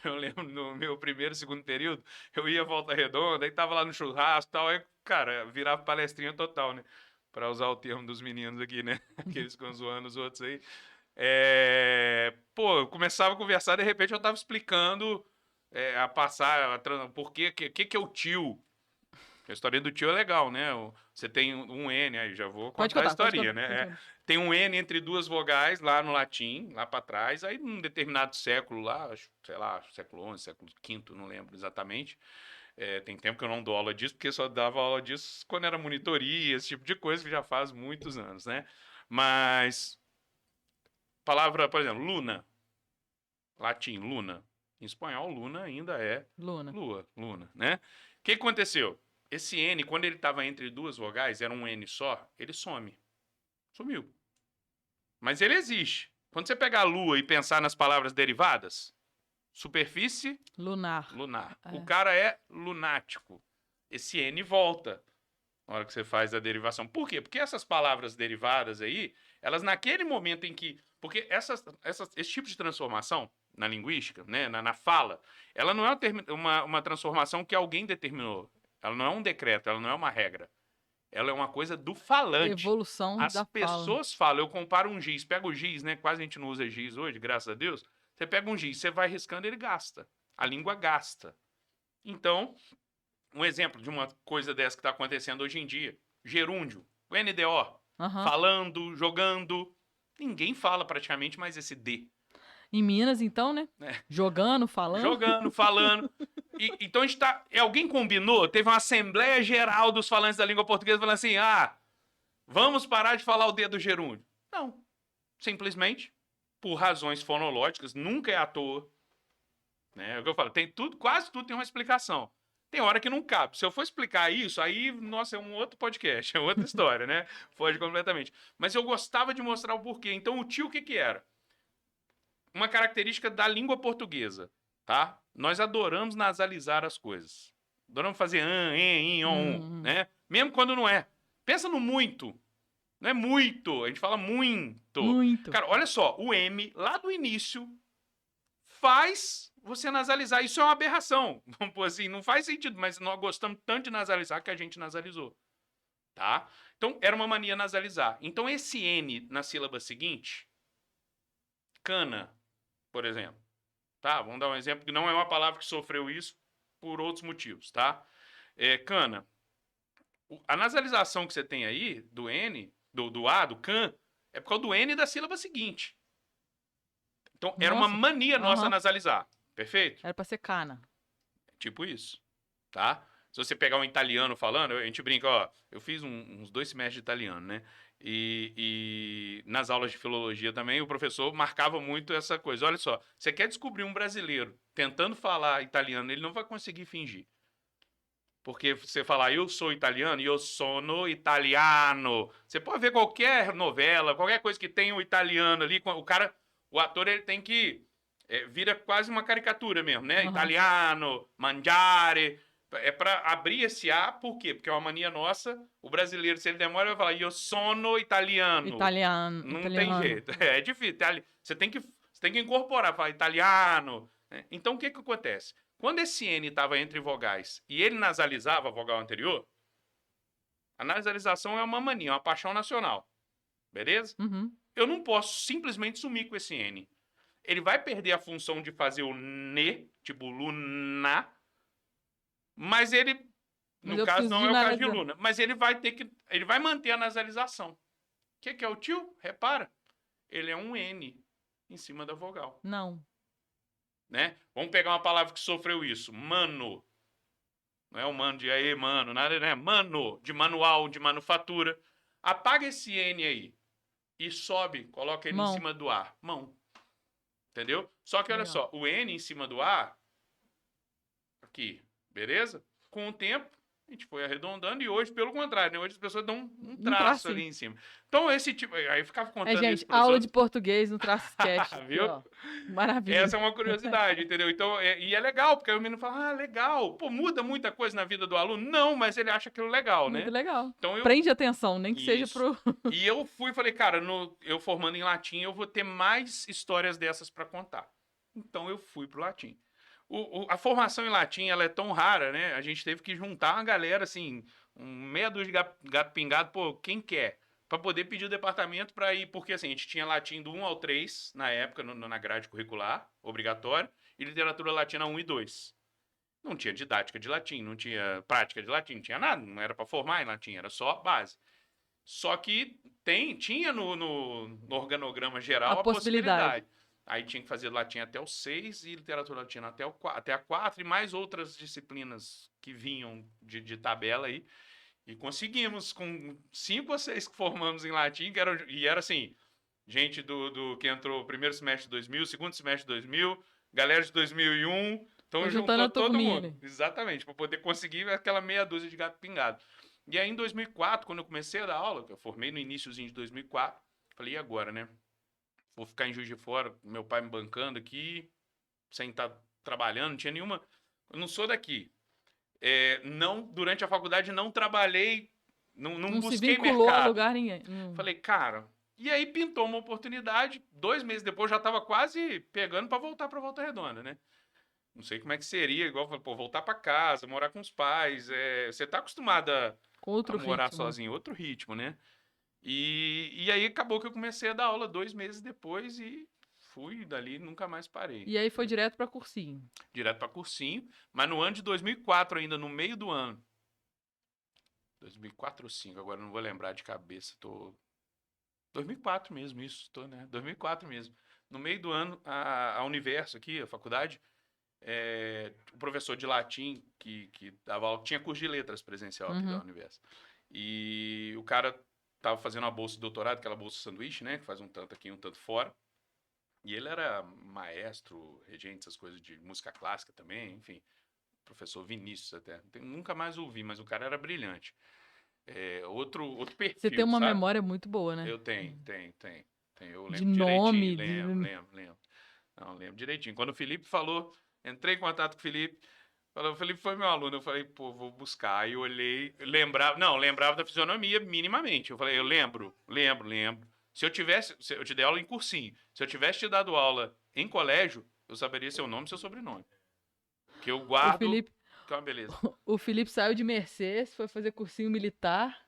Eu lembro no meu primeiro, segundo período, eu ia à Volta Redonda, aí tava lá no churrasco e tal, aí, cara, virava palestrinha total, né? Pra usar o termo dos meninos aqui, né? Aqueles que ficam zoando os outros aí. Pô, eu começava a conversar, de repente eu tava explicando a passar, por que é o tio. A história do tio é legal, né? Você tem um N, aí já vou Pode contar a contar, pode historinha, contar. né? Tem um N entre duas vogais lá no latim, lá para trás, aí num determinado século lá, sei lá, século XI, século V, não lembro exatamente. Tem tempo que eu não dou aula disso, porque só dava aula disso quando era monitoria, esse tipo de coisa, que já faz muitos anos, né? Mas, palavra, por exemplo, luna, latim, luna. Em espanhol, luna ainda é Luna. lua, luna, né? O que aconteceu? Esse N, quando ele estava entre duas vogais, era um N só, ele some. Sumiu. Mas ele existe. Quando você pegar a lua e pensar nas palavras derivadas, superfície, Lunar. lunar. O É. cara é lunático. Esse N volta na hora que você faz a derivação. Por quê? Porque essas palavras derivadas aí, elas naquele momento em que... Porque esse tipo de transformação na linguística, né, na fala, ela não é uma transformação que alguém determinou. Ela não é um decreto, ela não é uma regra. Ela é uma coisa do falante. Evolução As da fala. pessoas falam, eu comparo um giz, pega o giz, né? Quase a gente não usa giz hoje, graças a Deus. Você pega um giz, você vai riscando, ele gasta. A língua gasta. Então, um exemplo de uma coisa dessa que está acontecendo hoje em dia: gerúndio, o NDO, Aham. falando, jogando. Ninguém fala praticamente mais esse D. Em Minas, então, né? Né? Jogando, falando. Jogando, falando. Então a gente tá. Alguém combinou? Teve uma assembleia geral dos falantes da língua portuguesa falando assim: vamos parar de falar o D do gerúndio. Não. Simplesmente, por razões fonológicas, nunca é à toa. Né? É o que eu falo, quase tudo tem uma explicação. Tem hora que não cabe. Se eu for explicar isso, aí, nossa, é um outro podcast, é outra história, né? Foge completamente. Mas eu gostava de mostrar o porquê. Então, o tio, o que era? Uma característica da língua portuguesa, tá? Nós adoramos nasalizar as coisas. Adoramos fazer an, en, in, on, né? Mesmo quando não é. Pensa no muito. Não é muito, a gente fala muito. Muito. Cara, olha só, o M, lá do início, faz você nasalizar. Isso é uma aberração. Vamos pôr assim, não faz sentido, mas nós gostamos tanto de nasalizar que a gente nasalizou. Tá? Então, era uma mania nasalizar. Então, esse N na sílaba seguinte, cana, por exemplo. Tá? Vamos dar um exemplo que não é uma palavra que sofreu isso por outros motivos, tá? Cana. A nasalização que você tem aí, do N, do A, do can, é por causa do N da sílaba seguinte. Então, era uma Nossa. mania nossa Aham. nasalizar. Perfeito? Era pra ser cana. Tipo isso, tá? Se você pegar um italiano falando, a gente brinca, ó, eu fiz uns 2 semestres de italiano, né? E nas aulas de filologia também, o professor marcava muito essa coisa. Olha só, você quer descobrir um brasileiro tentando falar italiano, ele não vai conseguir fingir. Porque você falar, eu sou italiano, eu sono italiano. Você pode ver qualquer novela, qualquer coisa que tenha o italiano ali, o ator, ele tem que... vira quase uma caricatura mesmo, né? Aham. Italiano, mangiare. É para abrir esse A, por quê? Porque é uma mania nossa. O brasileiro, se ele demora, vai falar, eu sono italiano. Italiano, Não tem italiano. jeito. É difícil. Você tem que incorporar, falar italiano. Né? Então, o que que acontece? Quando esse N estava entre vogais e ele nasalizava a vogal anterior, a nasalização é uma mania, uma paixão nacional. Beleza? Uhum. Eu não posso simplesmente sumir com esse N. Ele vai perder a função de fazer o ne, tipo luna, mas ele, Mas no eu caso, preciso não de é o caso de analisar. luna, mas ele vai manter a nasalização. O que é o tio? Repara, ele é um N em cima da vogal. Não. Né? Vamos pegar uma palavra que sofreu isso. Mano. Não é o mano de aí, mano, nada, né? Mano, de manual, de manufatura. Apaga esse N aí e sobe, coloca ele em Mão. cima do A. Mão. Entendeu? Só que olha Legal. só, o N em cima do A, aqui, beleza? Com o tempo, a gente foi arredondando e hoje, pelo contrário, né? Hoje as pessoas dão um traço ali tracinho. em cima. Então, esse tipo. Aí eu ficava contando gente, isso para os aula outros. de português no Trascast. Aqui, Viu? ó. Maravilha. Essa é uma curiosidade, entendeu? Então, e é legal, porque aí o menino fala, legal. Pô, muda muita coisa na vida do aluno? Não, mas ele acha aquilo legal, Muito né? legal. Então, Prende atenção, nem que seja Isso. pro. E eu falei, cara, eu formando em latim, eu vou ter mais histórias dessas para contar. Então, eu fui pro latim. A formação em latim, ela é tão rara, né? A gente teve que juntar uma galera, assim, meia dúzia de gato pingado, pô, quem quer? Para poder pedir o departamento para ir, porque assim, a gente tinha latim do 1 ao 3 na época, na grade curricular, obrigatório, e literatura latina 1 e 2. Não tinha didática de latim, não tinha prática de latim, não tinha nada, não era para formar em latim, era só base. Só que tinha no organograma geral A a possibilidade. possibilidade. Aí tinha que fazer latim até o 6 e literatura latina até a 4 e mais outras disciplinas que vinham de tabela aí. E conseguimos, com 5 ou 6 que formamos em latim, e era assim, gente do que entrou primeiro semestre de 2000, segundo semestre de 2000, galera de 2001, então Foi juntando juntou a todo turminha, mundo. né? Exatamente, para poder conseguir aquela meia dúzia de gato pingado. E aí em 2004, quando eu comecei a dar aula, que eu formei no iniciozinho de 2004, falei, e agora, né? Vou ficar em Juiz de Fora, meu pai me bancando aqui, sem estar trabalhando, não tinha nenhuma... Eu não sou daqui. Não, durante a faculdade não trabalhei, não Não se busquei vinculou a mercado. lugar nenhum. Falei, cara... E aí pintou uma oportunidade, 2 meses depois já estava quase pegando para voltar para Volta Redonda, né? Não sei como é que seria, igual, pô, voltar para casa, morar com os pais. Você tá acostumado Com a outro morar ritmo. sozinho, outro ritmo, né? E aí acabou que eu comecei a dar aula 2 meses depois e fui dali nunca mais parei. E aí foi direto pra cursinho. Direto para cursinho, mas no ano de 2004 ainda, no meio do ano. 2004 ou 2005, agora não vou lembrar de cabeça, 2004 mesmo, isso, né? 2004 mesmo. No meio do ano, a Universo aqui, a faculdade, o professor de latim que dava aula, tinha curso de letras presencial aqui da Universo. E o cara tava fazendo uma bolsa de doutorado, aquela bolsa sanduíche, né? Que faz um tanto aqui, um tanto fora. E ele era maestro, regente, essas coisas de música clássica também, enfim. Professor Vinícius até. Nunca mais ouvi, mas o cara era brilhante. Outro perfil, Você tem uma sabe? memória muito boa, né? Eu tenho. Eu De lembro nome. direitinho. Lembro. Não, lembro direitinho. Quando o Felipe falou, entrei em contato com o Felipe, o Felipe foi meu aluno, eu falei, pô, vou buscar. Aí eu olhei, lembrava da fisionomia minimamente. Eu falei, eu lembro. Se eu te dei aula em cursinho, se eu tivesse te dado aula em colégio, eu saberia seu nome e seu sobrenome. Que eu O guardo, Felipe, que é uma beleza. o Felipe saiu de Mercedes, foi fazer cursinho militar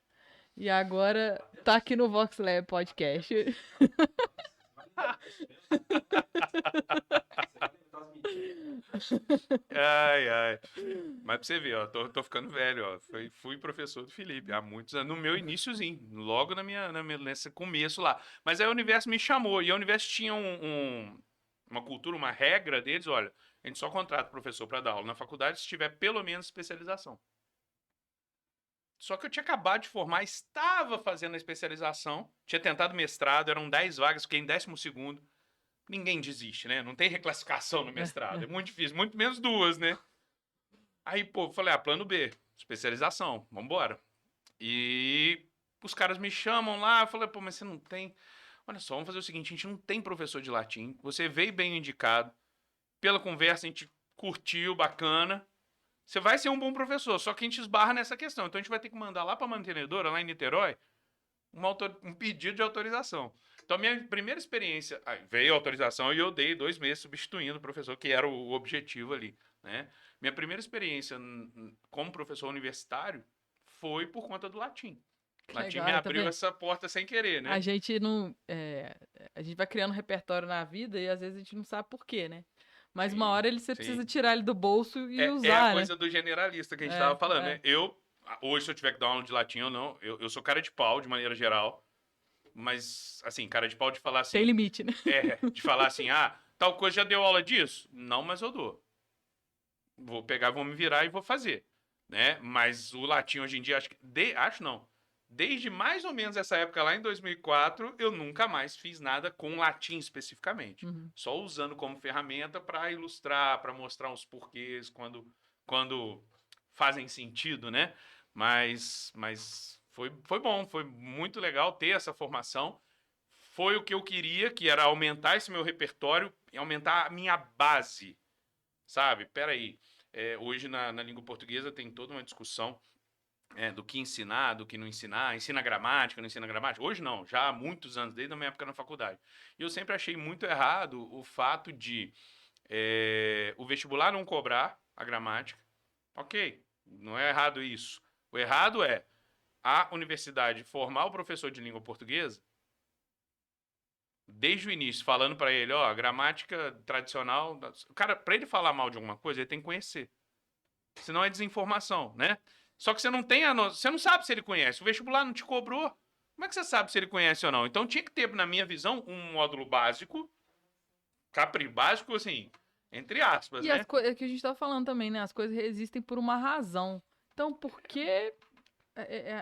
e agora tá aqui no Vox Lab Podcast. Ai. Mas pra você ver, ó, tô ficando velho, ó. Fui professor do Felipe há muitos anos, no meu iniciozinho, logo nesse começo lá. Mas aí o Universo me chamou, e a Universo tinha uma cultura, uma regra deles, olha, a gente só contrata professor para dar aula na faculdade se tiver pelo menos especialização. Só que eu tinha acabado de formar, estava fazendo a especialização, tinha tentado mestrado, eram 10 vagas, fiquei em 12º. Ninguém desiste, né? Não tem reclassificação no mestrado, é muito difícil, muito menos 2, né? Aí, pô, falei, plano B, especialização, vambora. E os caras me chamam lá, eu falei, pô, mas você não tem... Olha só, vamos fazer o seguinte, a gente não tem professor de latim, você veio bem indicado, pela conversa a gente curtiu, bacana, você vai ser um bom professor, só que a gente esbarra nessa questão, então a gente vai ter que mandar lá para a mantenedora, lá em Niterói, um pedido de autorização. Então, minha primeira experiência, veio a autorização e eu dei 2 meses substituindo o professor, que era o objetivo ali, né? Minha primeira experiência como professor universitário foi por conta do latim. O latim me abriu essa porta sem querer, né? A gente não... a gente vai criando repertório na vida e às vezes a gente não sabe por quê, né? Mas uma hora você precisa tirar ele do bolso e usar, é a coisa do generalista que a gente estava falando, né? Hoje, se eu tiver que dar aula de latim ou não, eu sou cara de pau, de maneira geral. Mas, assim, cara de pau de falar assim... Tem limite, né? De falar assim, tal coisa já deu aula disso? Não, mas eu dou. Vou pegar, vou me virar e vou fazer, né? Mas o latim hoje em dia, desde mais ou menos essa época lá em 2004, eu nunca mais fiz nada com latim especificamente. Só usando como ferramenta para ilustrar, para mostrar uns porquês quando fazem sentido, né? Mas foi bom, foi muito legal ter essa formação. Foi o que eu queria, que era aumentar esse meu repertório e aumentar a minha base, sabe? Peraí, hoje na língua portuguesa tem toda uma discussão do que ensinar, do que não ensinar, ensina gramática, não ensina gramática. Hoje não, já há muitos anos, desde a minha época na faculdade. E eu sempre achei muito errado o fato de o vestibular não cobrar a gramática. Ok, não é errado isso. O errado é a universidade formar o professor de língua portuguesa desde o início, falando para ele, a gramática tradicional... Cara, para ele falar mal de alguma coisa, ele tem que conhecer. Senão é desinformação, né? Só que você não tem você não sabe se ele conhece. O vestibular não te cobrou. Como é que você sabe se ele conhece ou não? Então tinha que ter, na minha visão, um módulo básico, básico, assim, entre aspas, e né? E as coisas que a gente tá falando também, né? As coisas existem por uma razão. Então, por que...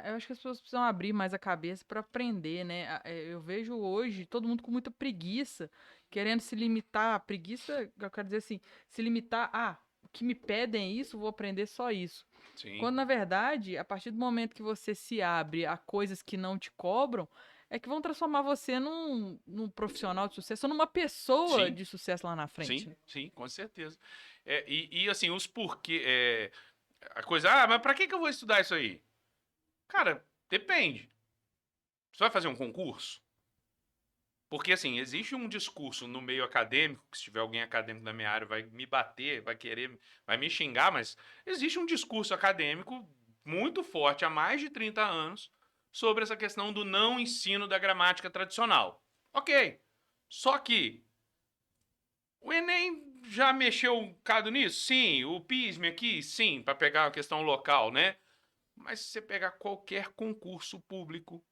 eu acho que as pessoas precisam abrir mais a cabeça para aprender, né? Eu vejo hoje todo mundo com muita preguiça, querendo se limitar. Preguiça, eu quero dizer assim, se limitar, o que me pedem é isso, vou aprender só isso. Sim. Quando, na verdade, a partir do momento que você se abre a coisas que não te cobram, é que vão transformar você num profissional de sucesso, ou numa pessoa de sucesso lá na frente. Sim, com certeza. E assim, os porquê... a coisa, mas para que eu vou estudar isso aí? Cara, depende. Você vai fazer um concurso? Porque, assim, existe um discurso no meio acadêmico, que se tiver alguém acadêmico da minha área vai me bater, vai me xingar, mas existe um discurso acadêmico muito forte há mais de 30 anos sobre essa questão do não ensino da gramática tradicional. Ok. Só que o Enem já mexeu um bocado nisso? Sim. O PISM aqui? Sim, para pegar a questão local, né? Mas se você pegar qualquer concurso público,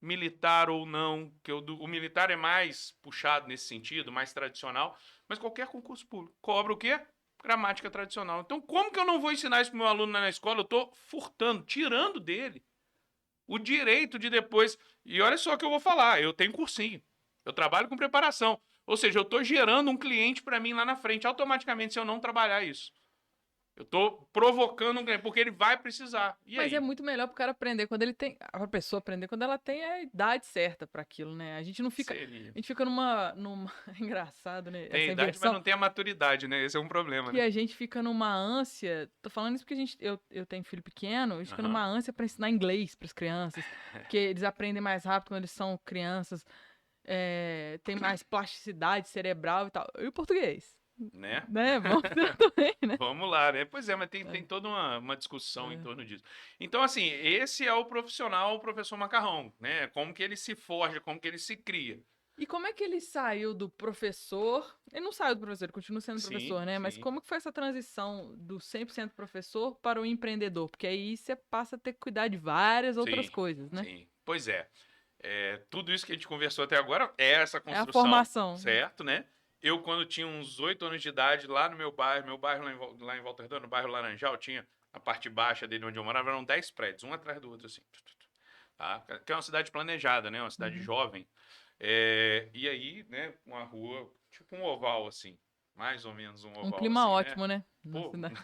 militar ou não, que o militar é mais puxado nesse sentido, mais tradicional, mas qualquer concurso público cobra o quê? Gramática tradicional. Então, como que eu não vou ensinar isso para o meu aluno na escola? Eu estou furtando, tirando dele o direito de depois... E olha só o que eu vou falar, eu tenho cursinho, eu trabalho com preparação, ou seja, eu estou gerando um cliente para mim lá na frente, automaticamente, se eu não trabalhar isso. Eu tô provocando um cliente, porque ele vai precisar. Mas é muito melhor pro cara aprender quando ele tem... A pessoa aprender quando ela tem a idade certa para aquilo, né? A gente não fica... Seria. A gente fica numa... Engraçado, né? Tem essa idade, inversão, mas não tem a maturidade, né? Esse é um problema, que né? a gente fica numa ânsia... Tô falando isso porque eu tenho filho pequeno, a gente fica numa ânsia para ensinar inglês para as crianças, porque eles aprendem mais rápido quando eles são crianças, tem mais plasticidade cerebral e tal. E o português? Né? Vamos também, né? Vamos lá, né? Pois é, mas tem toda uma discussão em torno disso. Então, assim, esse é o profissional, o professor Macarrão, né? Como que ele se forja, como que ele se cria. E como é que ele saiu do professor? Ele não saiu do professor, ele continua sendo professor, né? Sim. Mas como que foi essa transição do 100% professor para o empreendedor? Porque aí você passa a ter que cuidar de várias outras coisas, né? Sim, pois é. Tudo isso que a gente conversou até agora é essa construção. É a formação. Certo, né? Eu, quando tinha uns 8 anos de idade, lá no meu bairro lá em Volta Redonda, no bairro Laranjal, tinha a parte baixa dele onde eu morava eram 10 prédios, um atrás do outro, assim. Tá? Que é uma cidade planejada, né? Uma cidade Uhum. jovem. E aí, né, uma rua, tipo um oval, assim. Mais ou menos um Um oval, clima assim, né? ótimo, né? Na Pô, cidade.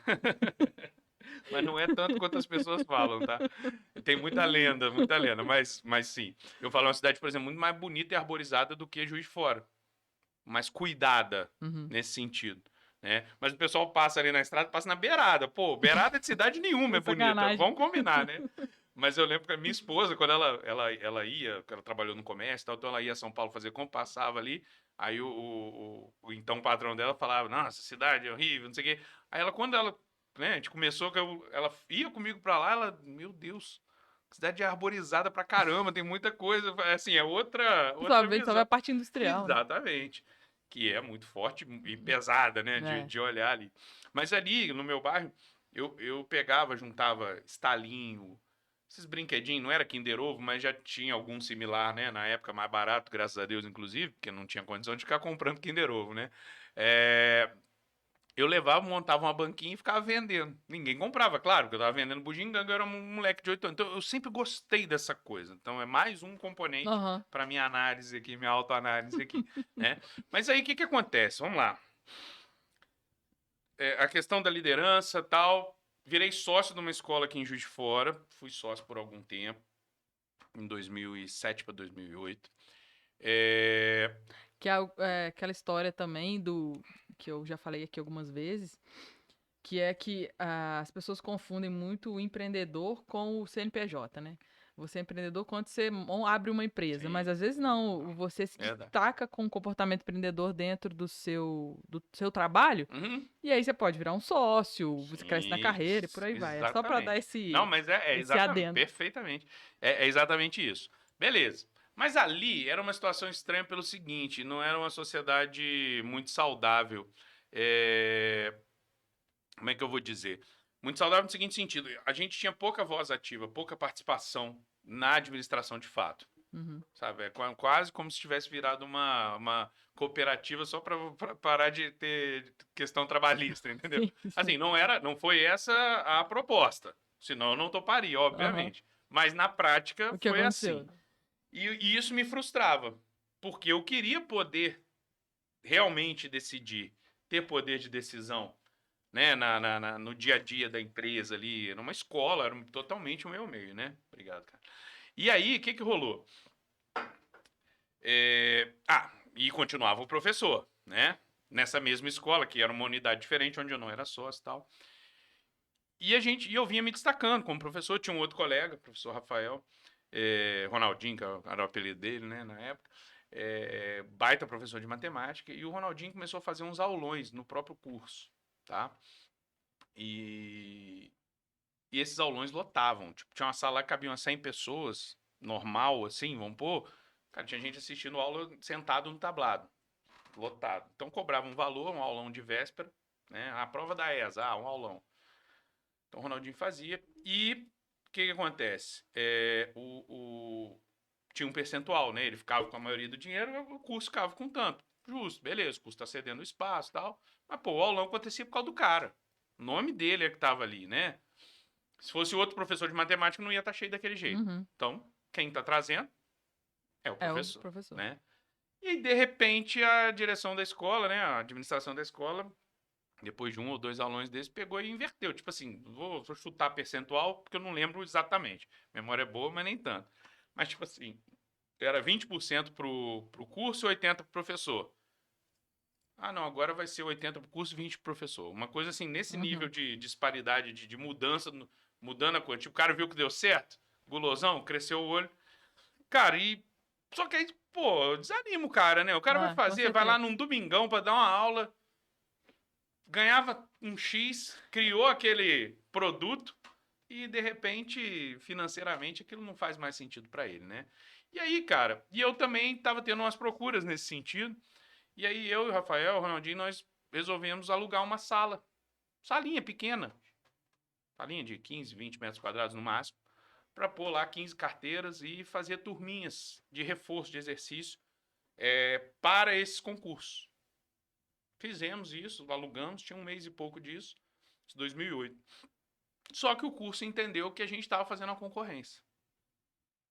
mas não é tanto quanto as pessoas falam, tá? Tem muita lenda, mas sim. Eu falo uma cidade, por exemplo, muito mais bonita e arborizada do que Juiz de Fora. Mais cuidada Uhum. nesse sentido, né? Mas o pessoal passa ali na estrada, passa na beirada. Pô, beirada de cidade nenhuma é bonita. Sacanagem. Vamos combinar, né? Mas eu lembro que a minha esposa, quando ela ia, ela trabalhou no comércio e tal, então ela ia a São Paulo fazer compra, passava ali, aí o então patrão dela falava, nossa, cidade é horrível, não sei o quê. Aí ela, quando ela, né, a gente começou, ela ia comigo pra lá, ela, meu Deus, cidade é arborizada pra caramba, tem muita coisa, assim, é outra Só vai a visão. parte industrial, né? Exatamente. Que é muito forte e pesada, né, É. de olhar ali. Mas ali, no meu bairro, eu pegava, juntava estalinho, esses brinquedinhos, não era Kinder Ovo, mas já tinha algum similar, né? Na época mais barato, graças a Deus, inclusive, porque não tinha condição de ficar comprando Kinder Ovo, né? É, eu levava, montava uma banquinha e ficava vendendo. Ninguém comprava, claro, porque eu tava vendendo bugiganga, eu era um moleque de 8 anos. Então eu sempre gostei dessa coisa. Então é mais um componente Aham. para minha análise aqui, minha autoanálise aqui, né? Mas aí o que que acontece? Vamos lá. A questão da liderança, tal, virei sócio de uma escola aqui em Juiz de Fora, fui sócio por algum tempo, em 2007 para 2008. É... Que é, aquela história também do que eu já falei aqui algumas vezes, que é que as pessoas confundem muito o empreendedor com o CNPJ, né? Você é empreendedor quando você abre uma empresa, mas Sim, às vezes não, você se verdade. destaca com o comportamento empreendedor dentro do seu trabalho, Uhum. e aí você pode virar um sócio, você cresce na Sim, carreira e por aí vai. É só para dar exatamente. Não, mas é esse exatamente, adendo. perfeitamente. É exatamente isso. Beleza. Mas ali era uma situação estranha pelo seguinte, não era uma sociedade muito saudável. É, como é que eu vou dizer? Muito saudável no seguinte sentido, a gente tinha pouca voz ativa, pouca participação na administração de fato. Uhum. Sabe? É quase como se tivesse virado uma cooperativa só para parar de ter questão trabalhista, entendeu? Sim, sim. Assim, não foi essa a proposta. Senão eu não toparia, Aham. obviamente. Mas na prática O que foi aconteceu? assim. E isso me frustrava, porque eu queria poder realmente decidir, ter poder de decisão, né, no dia a dia da empresa ali, numa escola, era totalmente o meu meio, né? Obrigado, cara. E aí, o que que rolou? E continuava o professor, né? Nessa mesma escola, que era uma unidade diferente, onde eu não era sócio e tal. E eu vinha me destacando como professor. Tinha um outro colega, o professor Rafael, Ronaldinho, que era o apelido dele, né, na época. Baita professor de matemática. E o Ronaldinho começou a fazer uns aulões no próprio curso, tá? E, e esses aulões lotavam. Tipo, tinha uma sala que cabiam 100 pessoas, normal, assim, vamos pôr. Cara, tinha gente assistindo aula sentado no tablado, lotado. Então cobrava um valor, um aulão de véspera, né? A prova da ESA, um aulão. Então o Ronaldinho fazia. E o que acontece? Tinha um percentual, né? Ele ficava com a maioria do dinheiro, o curso ficava com tanto. Justo, beleza, o curso está cedendo espaço e tal. Mas, pô, o aulão acontecia por causa do cara. O nome dele é que estava ali, né? Se fosse outro professor de matemática, não ia estar cheio daquele jeito. Uhum. Então, quem está trazendo é o É o professor, professor. né? E aí, de repente, a direção da escola, né, a administração da escola, depois de um ou dois aulões desses, pegou e inverteu. Tipo assim, vou chutar percentual, porque eu não lembro exatamente. Memória é boa, mas nem tanto. Mas, tipo assim, era 20% pro curso e 80% pro professor. Ah, não, agora vai ser 80% pro curso e 20% pro professor. Uma coisa assim, nesse nível Uhum. de disparidade, de mudança, mudando a coisa. Tipo, o cara viu que deu certo, gulosão, cresceu o olho. Cara, só que aí, pô, desanima o cara, né? O cara vai Ah, com fazer, vai lá certeza. num domingão pra dar uma aula, ganhava um X, criou aquele produto e de repente, financeiramente, aquilo não faz mais sentido pra ele, né? E aí, cara, e eu também tava tendo umas procuras nesse sentido. E aí eu e o Rafael, o Ronaldinho, nós resolvemos alugar uma sala. Salinha pequena. Salinha de 15, 20 metros quadrados no máximo. Para pôr lá 15 carteiras e fazer turminhas de reforço de exercício para esses concursos. Fizemos isso, alugamos, tinha um mês e pouco disso, 2008. Só que o curso entendeu que a gente estava fazendo a concorrência.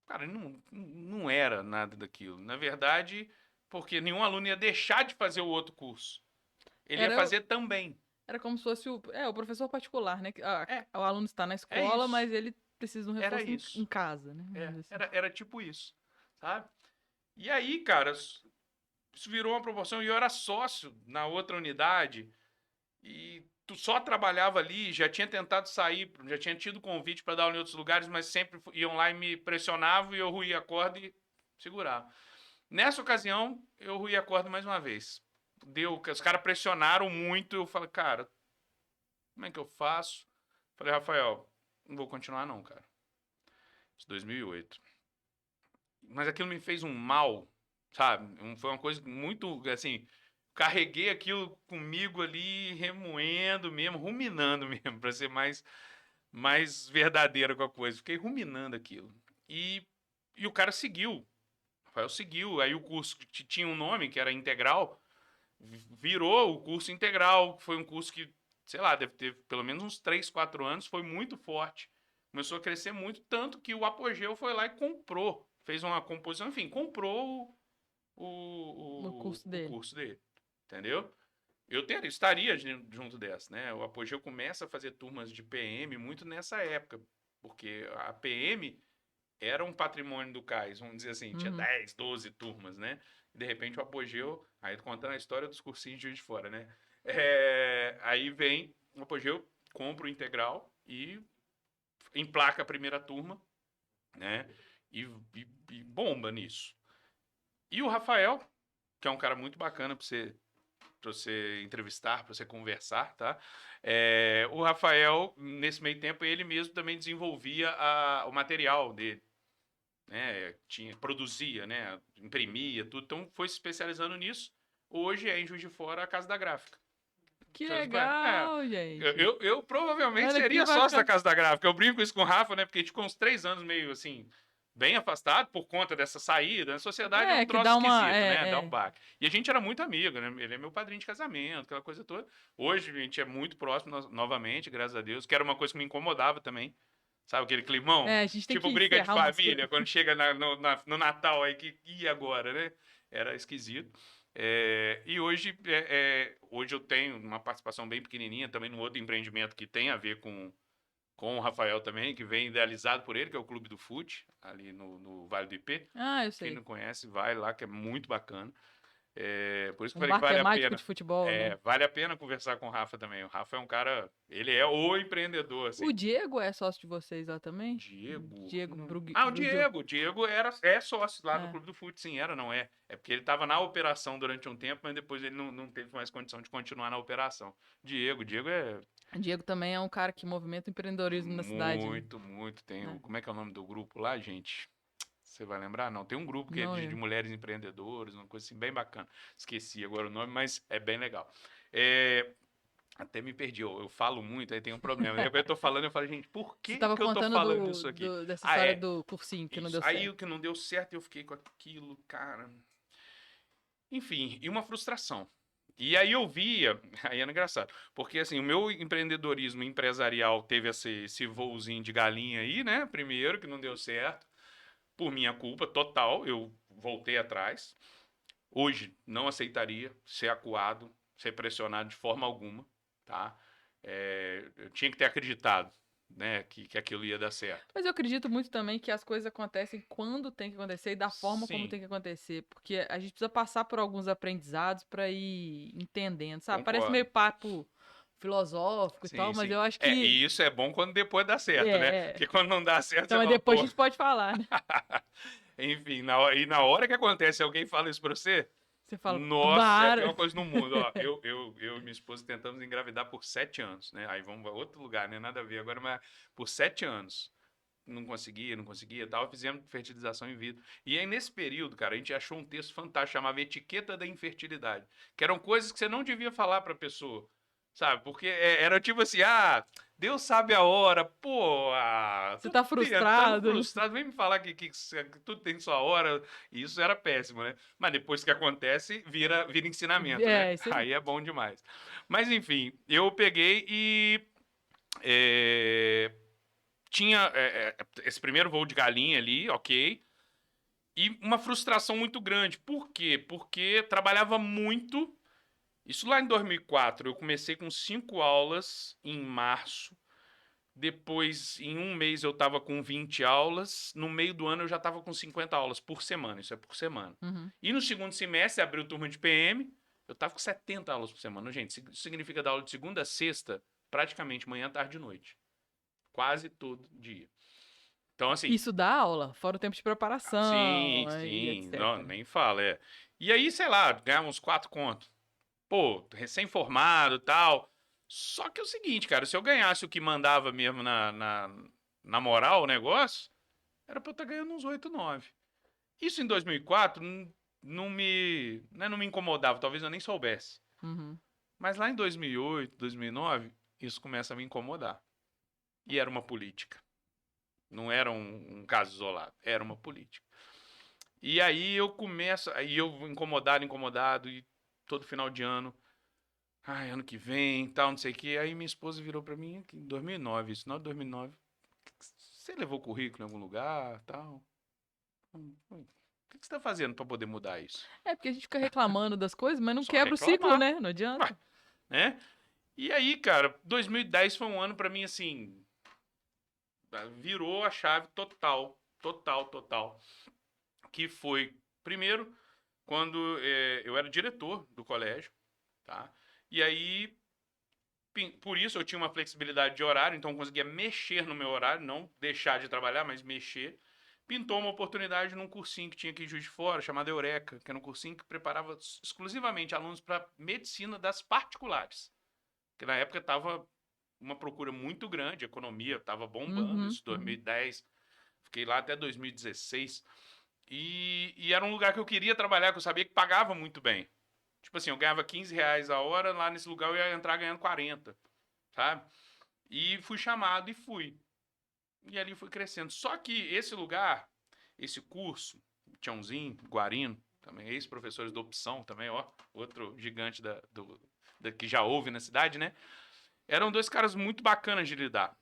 Cara, não era nada daquilo. Na verdade, porque nenhum aluno ia deixar de fazer o outro curso. Ele ia Era, fazer também. era como se fosse o professor particular, né? É, O aluno está na é escola, isso. mas ele precisa de um Era reforço em isso. casa, né? Vamos dizer assim. Era tipo isso, sabe? E aí, cara, isso virou uma proporção e eu era sócio na outra unidade e tu só trabalhava ali, já tinha tentado sair, já tinha tido convite para dar aula em outros lugares, mas sempre iam lá e me pressionavam e eu ruía a corda e segurava. Nessa ocasião, eu ruí a corda mais uma vez. Os caras pressionaram muito, eu falei, cara, como é que eu faço? Falei, Rafael, não vou continuar não, cara. Isso 2008. Mas aquilo me fez um mal, sabe? Foi uma coisa muito, assim, carreguei aquilo comigo ali, remoendo mesmo, ruminando mesmo, para ser mais verdadeiro com a coisa. Fiquei ruminando aquilo. E o cara seguiu. O Rafael seguiu. Aí o curso que tinha um nome, que era integral, virou o curso integral. Foi um curso que, sei lá, deve ter pelo menos uns 3, 4 anos, foi muito forte. Começou a crescer muito, tanto que o Apogeu foi lá e comprou. Fez uma composição, enfim, comprou No curso o dele. curso dele. Entendeu? Estaria junto dessa, né? O Apogeu começa a fazer turmas de PM muito nessa época, porque a PM era um patrimônio do CAIS, vamos dizer assim, tinha Uhum. 10, 12 turmas, né? E de repente o Apogeu, aí contando a história dos cursinhos de Juiz de Fora, né? Aí vem o Apogeu, compra o integral e emplaca a primeira turma, né? E bomba nisso. E o Rafael, que é um cara muito bacana para você entrevistar, para você conversar, tá? O Rafael, nesse meio tempo, ele mesmo também desenvolvia o material dele, né? Produzia, né? Imprimia, tudo. Então, foi se especializando nisso. Hoje é em Juiz de Fora a Casa da Gráfica. Que Vocês conhecem? legal, gente. Eu provavelmente Olha que seria sócio da bacana. Casa da Gráfica. Eu brinco isso com o Rafa, né? Porque a gente ficou uns 3 anos meio assim, bem afastado por conta dessa saída. A sociedade é um Que troço dá uma. esquisito, né? Dá um baque. E a gente era muito amigo, né? Ele é meu padrinho de casamento, aquela coisa toda. Hoje a gente é muito próximo novamente, graças a Deus, que era uma coisa que me incomodava também. Sabe aquele climão? A gente tem Tipo que briga de encerrar umas coisas. família, quando chega no Natal aí, que e agora, né? Era esquisito. E hoje eu tenho uma participação bem pequenininha também no outro empreendimento que tem a ver com o Rafael também, que vem idealizado por ele, que é o Clube do Fute, ali no Vale do Ipê. Ah, eu Quem sei. não conhece, vai lá, que é muito bacana. Por isso que eu Um falei que bar vale a temático pena. de futebol, né? Vale a pena conversar com o Rafa também. O Rafa é um cara, ele é o empreendedor, O assim. Diego é sócio de vocês lá também? Diego. Diego O Brugio. Diego. O Diego é sócio lá do É. Clube do Fute, sim, não é? É porque ele estava na operação durante um tempo, mas depois ele não teve mais condição de continuar na operação. Diego é O Diego também é um cara que movimenta o empreendedorismo na cidade, muito, muito. né? Como é que é o nome do grupo lá, gente? Você vai lembrar? Não, tem um grupo que é Não de lembro. mulheres empreendedoras, uma coisa assim bem bacana. Esqueci agora o nome, mas é bem legal. É, Até me perdi, eu falo muito, aí tem um problema. Aí eu tô falando, eu falo, gente, por Você que estava que eu tô contando falando isso aqui? dessa Ah, história é, do cursinho que não isso. deu Aí certo. o que não deu certo, eu fiquei com aquilo, cara. Enfim, e uma frustração. E aí eu via, aí era engraçado, porque assim, o meu empreendedorismo empresarial teve esse voozinho de galinha aí, né? Primeiro, que não deu certo, por minha culpa total, eu voltei atrás. Hoje não aceitaria ser acuado, ser pressionado de forma alguma, tá? Eu tinha que ter acreditado, né, que aquilo ia dar certo. Mas eu acredito muito também que as coisas acontecem quando tem que acontecer e da forma como Sim, tem que acontecer. Porque a gente precisa passar por alguns aprendizados para ir entendendo, sabe? Parece concordo. meio papo filosófico e Sim, tal, mas sim. eu acho que. E isso é bom quando depois dá certo, né? É, é. Porque quando não dá certo, Então, você mas fala, depois a pô. gente pode falar, né? Enfim, na hora que acontece, alguém fala isso pra você, Você fala, nossa, é a para! pior coisa no mundo. Ó, eu e minha esposa tentamos engravidar por 7 anos, né? Aí vamos para outro lugar, né? Nada a ver agora, mas por 7 anos. Não conseguia, tal. Fizemos fertilização in vitro. E aí, nesse período, cara, a gente achou um texto fantástico, chamava Etiqueta da Infertilidade. Que eram coisas que você não devia falar pra pessoa, sabe? Porque era tipo assim, Deus sabe a hora, pô, Você tô tá tentando frustrado, né? frustrado, vem me falar que tudo tem sua hora. E isso era péssimo, né? Mas depois que acontece, vira ensinamento, né? É, isso aí. Aí é bom demais. Mas enfim, eu peguei Tinha esse primeiro voo de galinha ali, ok. E uma frustração muito grande. Por quê? Porque trabalhava muito. Isso lá em 2004. Eu comecei com 5 aulas em março. Depois, em um mês, eu estava com 20 aulas. No meio do ano, eu já estava com 50 aulas por semana. Isso é por semana. Uhum. E no segundo semestre, abriu turma de PM. Eu estava com 70 aulas por semana. Gente, isso significa dar aula de segunda a sexta, praticamente manhã, tarde e noite. Quase todo dia. Então, assim, Isso dá aula, fora o tempo de sim, preparação e sim, não, etc. nem fala, E aí, sei lá, ganhava uns 4 contos. Pô, recém-formado e tal. Só que é o seguinte, cara, se eu ganhasse o que mandava mesmo na moral o negócio, era pra eu estar ganhando uns 8, 9. Isso em 2004 não me, né, não me incomodava, talvez eu nem soubesse. Uhum. Mas lá em 2008, 2009, isso começa a me incomodar. E era uma política. Não era um caso isolado, era uma política. E aí eu começo, aí eu incomodado, e todo final de ano, ai, ano que vem, tal, não sei o quê. Aí minha esposa virou pra mim, aqui em 2009, isso, não, 2009, você levou currículo em algum lugar, tal? O que você tá fazendo pra poder mudar isso? É porque a gente fica reclamando das coisas, mas não Só quebra o ciclo, reclamar, né? Não adianta. ué, né? E aí, cara, 2010 foi um ano pra mim, assim, virou a chave total, total, total. Que foi, primeiro, quando eu era diretor do colégio, tá? E aí, por isso eu tinha uma flexibilidade de horário, então eu conseguia mexer no meu horário, não deixar de trabalhar, mas mexer. Pintou uma oportunidade num cursinho que tinha aqui em Juiz de Fora, chamado Eureka, que era um cursinho que preparava exclusivamente alunos para medicina das particulares. Que na época estava uma procura muito grande, a economia estava bombando, Uhum, isso uhum. 2010. Fiquei lá até 2016. E era um lugar que eu queria trabalhar, que eu sabia que pagava muito bem. Tipo assim, eu ganhava R$ 15 a hora, lá nesse lugar eu ia entrar ganhando 40, sabe? E fui chamado e fui. E ali fui crescendo. Só que esse lugar, esse curso, Tiãozinho, Guarino, também ex-professores da opção, também, ó, outro gigante que já houve na cidade, né? Eram dois caras muito bacanas de lidar.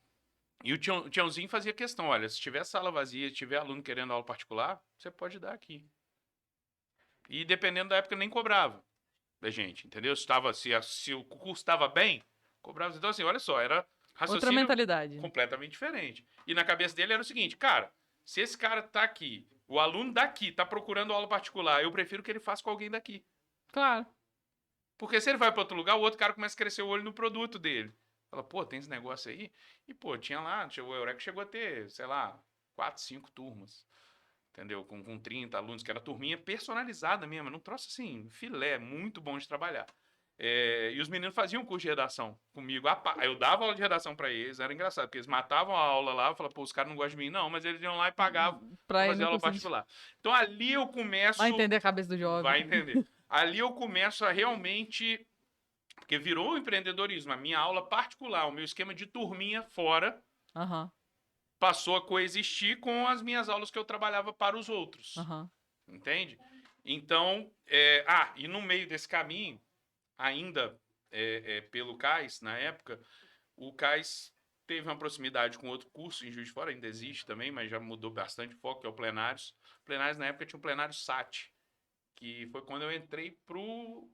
E o Tiãozinho fazia questão, olha, se tiver sala vazia, se tiver aluno querendo aula particular, você pode dar aqui. E dependendo da época, nem cobrava da gente, entendeu? Se o curso estava bem, cobrava. Então, assim, olha só, era Outra raciocínio mentalidade, né? completamente diferente. E na cabeça dele era o seguinte, cara, se esse cara tá aqui, o aluno daqui tá procurando aula particular, eu prefiro que ele faça com alguém daqui. Claro. Porque se ele vai para outro lugar, o outro cara começa a crescer o olho no produto dele. Fala, pô, tem esse negócio aí? E, pô, tinha lá, o Eureka chegou a ter, sei lá, 4, 5 turmas. Entendeu? Com 30 alunos, que era turminha personalizada mesmo. Não trouxe assim, filé, muito bom de trabalhar. E os meninos faziam curso de redação comigo. Eu dava aula de redação para eles, era engraçado, porque eles matavam a aula lá, eu falava, pô, os caras não gostam de mim, não, mas eles iam lá e pagavam para Pra ir fazer no aula cursinho. particular. Então ali eu Vai começo, entender a cabeça do jovem. vai entender. Ali eu começo a realmente, porque virou o empreendedorismo, a minha aula particular, o meu esquema de turminha fora, Aham, passou a coexistir com as minhas aulas que eu trabalhava para os outros. aham. Entende? Então, e no meio desse caminho, ainda pelo CAIS, na época, o CAIS teve uma proximidade com outro curso em Juiz de Fora, ainda existe também, mas já mudou bastante o foco, que é o Plenários. Plenários, na época, tinha um Plenário SAT, que foi quando eu entrei pro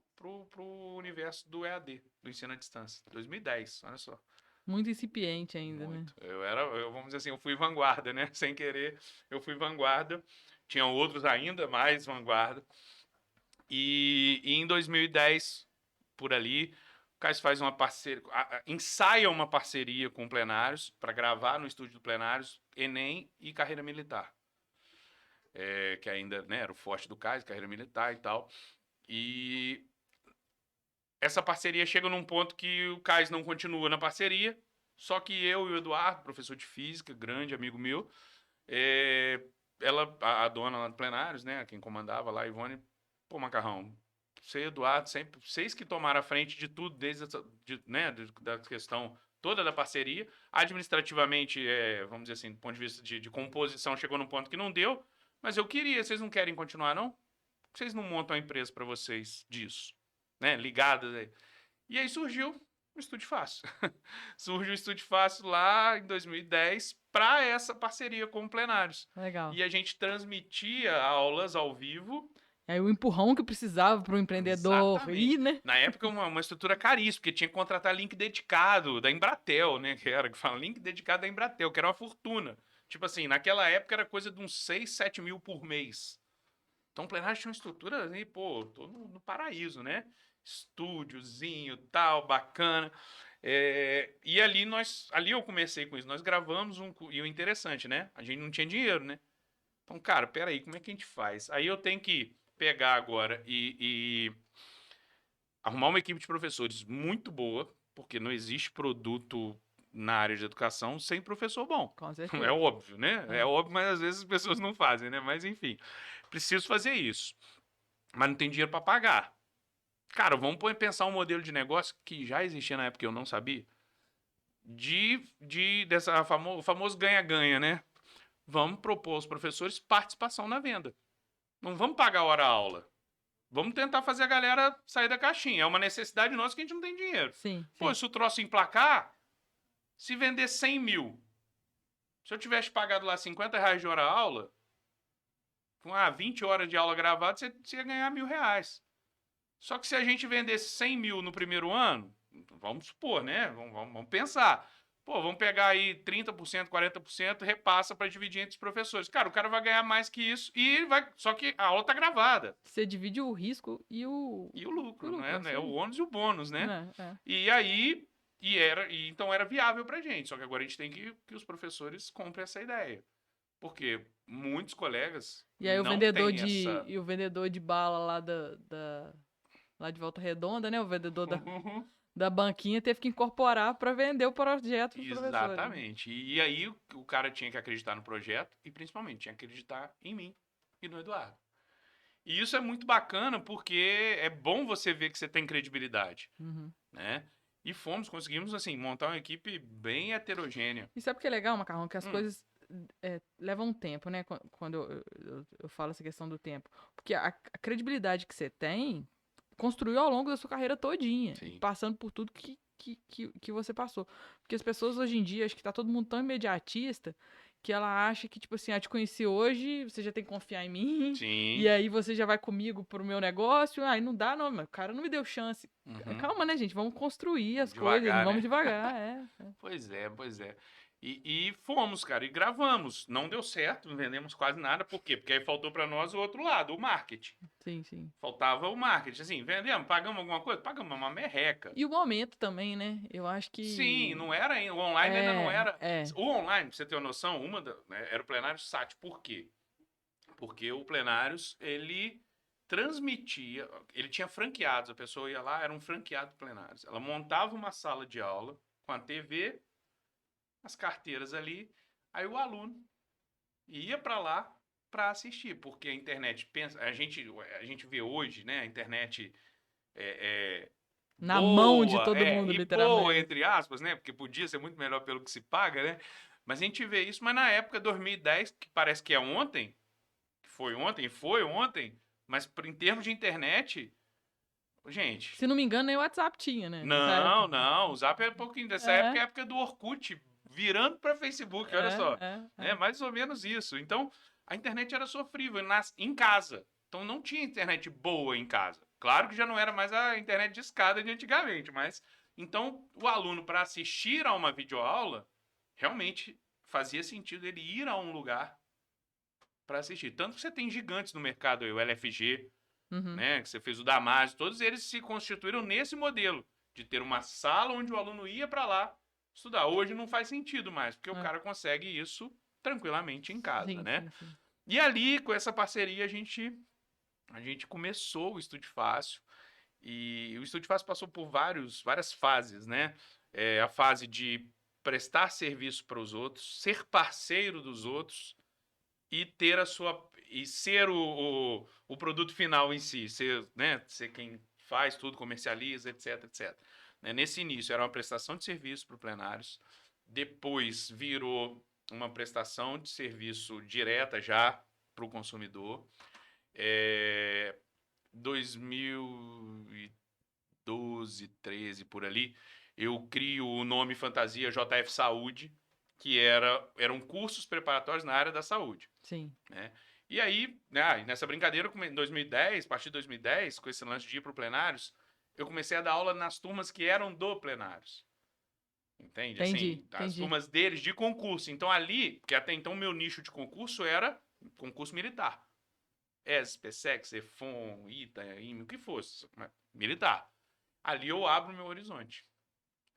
universo do EAD, do ensino à distância, 2010, olha só. Muito incipiente ainda, né? Muito. Vamos dizer assim, eu fui vanguarda, né? Sem querer, eu fui vanguarda. Tinha outros ainda mais vanguarda. E em 2010, por ali, o Cais faz uma parceria, ensaia uma parceria com o Plenários para gravar no estúdio do Plenários Enem e Carreira Militar. Que ainda, né, era o forte do Cais, Carreira Militar e tal. E essa parceria chega num ponto que o Cais não continua na parceria, só que eu e o Eduardo, professor de física, grande amigo meu, é, a dona lá do Plenários, né, quem comandava lá, a Ivone, pô, Macarrão, você e Eduardo, sempre, vocês que tomaram a frente de tudo, desde né, da questão toda da parceria, administrativamente, vamos dizer assim, do ponto de vista de composição, chegou num ponto que não deu, mas eu queria, vocês não querem continuar, não? Por que vocês não montam a empresa para vocês disso? Né, ligadas aí. E aí surgiu O Estúdio Fácil. Surge o Estúdio Fácil lá em 2010 para essa parceria com o Plenários. Legal. E a gente transmitia aulas ao vivo. Aí o empurrão que precisava para o empreendedor Exatamente. ir, né? Na época, uma estrutura caríssima, porque tinha que contratar link dedicado da Embratel, né? Que fala link dedicado da Embratel, que era uma fortuna. Tipo assim, naquela época era coisa de uns 6, 7 mil por mês. Então o Plenário tinha uma estrutura assim, pô, tô no paraíso, né? Estúdiozinho, tal, bacana. E ali eu comecei com isso. Nós gravamos e o interessante, né? A gente não tinha dinheiro, né? Então, cara, peraí, como é que a gente faz? Aí eu tenho que pegar agora e arrumar uma equipe de professores muito boa, porque não existe produto na área de educação sem professor bom. Com É certeza. óbvio, né? É óbvio, mas às vezes as pessoas não fazem, né? Mas enfim, preciso fazer isso. Mas não tem dinheiro para pagar. Cara, vamos pensar um modelo de negócio que já existia na época que eu não sabia. O famoso ganha-ganha, né? Vamos propor aos professores participação na venda. Não vamos pagar hora-aula. Vamos tentar fazer a galera sair da caixinha. É uma necessidade nossa que a gente não tem dinheiro. Sim, Pô, sim. se o troço emplacar, se vender 100 mil, se eu tivesse pagado lá R$ 50 de hora-aula, com 20 horas de aula gravada, você ia ganhar R$ 1.000. Só que se a gente vendesse 100 mil no primeiro ano, vamos supor, né? Vamos pensar. Pô, vamos pegar aí 30%, 40%, repassa para dividir entre os professores. Cara, o cara vai ganhar mais que isso e vai. Só que a aula tá gravada. Você divide o risco e o lucro, lucro, é né? isso O aí. ônus e o bônus, né? É. E aí, então era viável pra gente. Só que agora a gente tem que os professores comprem essa ideia. Porque muitos colegas E aí não têm essa. o vendedor de bala lá lá de Volta Redonda, né? O vendedor da banquinha teve que incorporar para vender o projeto para os professores. Exatamente. E aí o cara tinha que acreditar no projeto e principalmente tinha que acreditar em mim e no Eduardo. E isso é muito bacana porque é bom você ver que você tem credibilidade, Uhum. né? E conseguimos assim montar uma equipe bem heterogênea. E sabe o que é legal, Macarrão? Que as Hum, coisas levam tempo, né? Quando eu falo essa questão do tempo. Porque a credibilidade que você tem construiu ao longo da sua carreira todinha, sim. passando por tudo que você passou. Porque as pessoas hoje em dia, acho que tá todo mundo tão imediatista que ela acha que, tipo assim, te conheci hoje, você já tem que confiar em mim, Sim. e aí você já vai comigo pro meu negócio, aí não dá não, mas o cara não me deu chance. Uhum. Calma, né, gente? Vamos construir as coisas, Devagar, vamos né? devagar, Pois é, pois é. E fomos, cara, e gravamos. Não deu certo, não vendemos quase nada. Por quê? Porque aí faltou para nós o outro lado, o marketing. Sim, sim. Faltava o marketing. Assim, vendemos, pagamos alguma coisa? Pagamos uma merreca. E o momento também, né? Eu acho Sim, que. não era ainda. O online ainda não era. É. O online, pra você ter uma noção, era o Plenários Sat. Por quê? Porque o Plenários, ele transmitia. Ele tinha franqueados. A pessoa ia lá, era um franqueado do Plenários. Ela montava uma sala de aula com a TV, as carteiras ali. Aí o aluno ia para lá para assistir, porque a internet pensa, a gente vê hoje, né, a internet Na mão de boa, todo mundo, e boa literalmente. entre aspas, né, porque podia ser muito melhor pelo que se paga, né? Mas a gente vê isso, mas na época 2010, que parece que é ontem, foi ontem, mas em termos de internet, gente, Se não me engano, nem o WhatsApp tinha, né? Nessa não, época. não, o Zap é um pouquinho dessa época, é a época do Orkut, virando para Facebook, olha só. É mais ou menos isso. Então, a internet era sofrível em casa. Então, não tinha internet boa em casa. Claro que já não era mais a internet de escada de antigamente, mas então o aluno para assistir a uma videoaula realmente fazia sentido ele ir a um lugar para assistir. Tanto que você tem gigantes no mercado, aí, o LFG, Uhum. né, que você fez o Damásio, todos eles se constituíram nesse modelo de ter uma sala onde o aluno ia para lá estudar. Hoje não faz sentido mais, porque o É. cara consegue isso tranquilamente em casa, Sim, né? sim, sim. E ali, com essa parceria, a gente começou o Estúdio Fácil. E o Estúdio Fácil passou por várias fases, né? A fase de prestar serviço para os outros, ser parceiro dos outros e ter a sua e ser o produto final em si, ser quem faz tudo, comercializa, etc, etc. Nesse início era uma prestação de serviço para o Plenários, depois virou uma prestação de serviço direta já para o consumidor. 2012, 13 por ali, eu crio o nome fantasia JF Saúde, que eram cursos preparatórios na área da saúde, Sim. né? E aí, né, nessa brincadeira, em 2010, a partir de 2010, com esse lance de ir para o plenários, eu comecei a dar aula nas turmas que eram do plenários. Entende? Entendi, Assim, as entendi. turmas deles de concurso. Então ali, porque até então meu nicho de concurso era concurso militar. ES, PSEC, CEFON, ITA, IME, o que fosse, militar. Ali eu abro meu horizonte,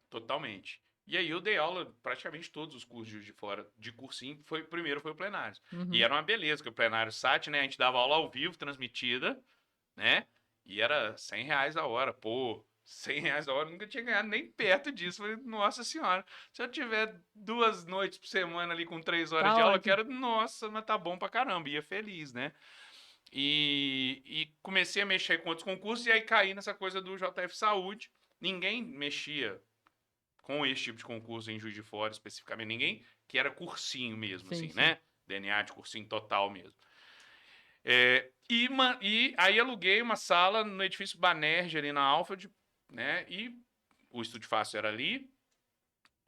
totalmente. E aí eu dei aula praticamente todos os cursos de fora, de cursinho, primeiro foi o plenário. E Uhum. era uma beleza, que o plenário SAT, né, a gente dava aula ao vivo, transmitida, né, e era R$ 100 a hora, pô, R$ 100 a hora, eu nunca tinha ganhado nem perto disso. Falei, nossa senhora, se eu tiver 2 noites por semana ali com 3 horas Tá de aula, eu ótimo. quero, nossa, mas tá bom pra caramba, ia feliz, né. E comecei a mexer com outros concursos e aí caí nessa coisa do JF Saúde. Ninguém mexia com esse tipo de concurso em Juiz de Fora, especificamente. Ninguém que era cursinho mesmo, Sim, assim, sim. né? DNA de cursinho total mesmo. E aí aluguei uma sala no edifício Banerje, ali na Alfred, né? E o Estúdio Fácil era ali.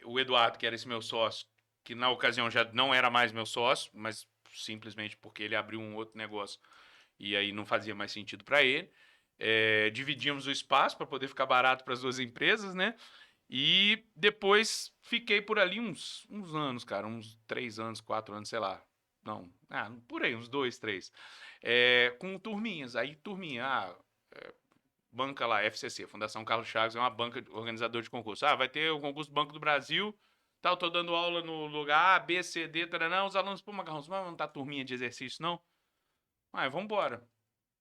O Eduardo, que era esse meu sócio, que na ocasião já não era mais meu sócio, mas simplesmente porque ele abriu um outro negócio e aí não fazia mais sentido para ele. Dividimos o espaço para poder ficar barato para as duas empresas, né? E depois fiquei por ali uns anos, cara, uns 3 anos, 4 anos, sei lá. Não, por aí, uns 2, 3. Com turminhas. Aí, turminha, banca lá, FCC, Fundação Carlos Chagas, é uma banca organizadora de concurso. Vai ter o concurso do Banco do Brasil, tal, tô dando aula no lugar A, B, C, D, taranã, os alunos, pô, Macarrão, você vai montar turminha de exercício, não? Vamos embora.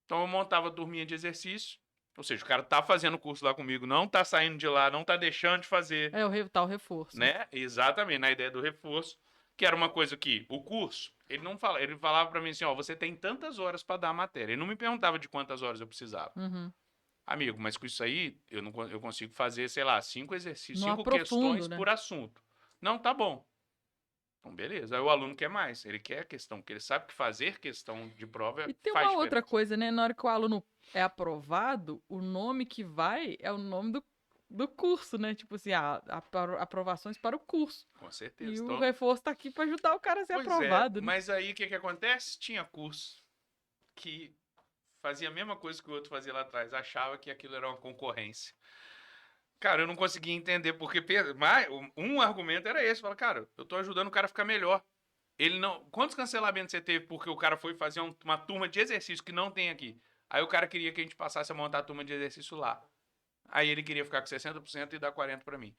Então eu montava turminha de exercício, ou seja, o cara tá fazendo o curso lá comigo, não tá saindo de lá, não tá deixando de fazer, É o tal reforço. né? Exatamente, na ideia do reforço, que era uma coisa que o curso, ele não fala, ele falava para mim assim, ó, você tem tantas horas para dar a matéria. Ele não me perguntava de quantas horas eu precisava. Uhum. Amigo, mas com isso aí, eu consigo fazer, sei lá, 5 exercícios, No 5 questões aprofundo, né? por assunto. Não, tá bom. Então, beleza. Aí o aluno quer mais. Ele quer a questão, porque ele sabe que fazer questão de prova E tem faz uma outra diferença. coisa, né? Na hora que o aluno é aprovado, o nome que vai é o nome do curso, né? Tipo assim, aprovações para o curso. Com E certeza. o Então, reforço tá aqui para ajudar o cara a ser pois é, aprovado, né? mas aí o que que acontece? Tinha curso que fazia a mesma coisa que o outro fazia lá atrás, achava que aquilo era uma concorrência. Cara, eu não conseguia entender porque mas um argumento era esse, fala, cara, eu tô ajudando o cara a ficar melhor. Ele não, quantos cancelamentos você teve porque o cara foi fazer uma turma de exercício que não tem aqui? Aí o cara queria que a gente passasse a montar a turma de exercício lá. Aí ele queria ficar com 60% e dar 40 para mim.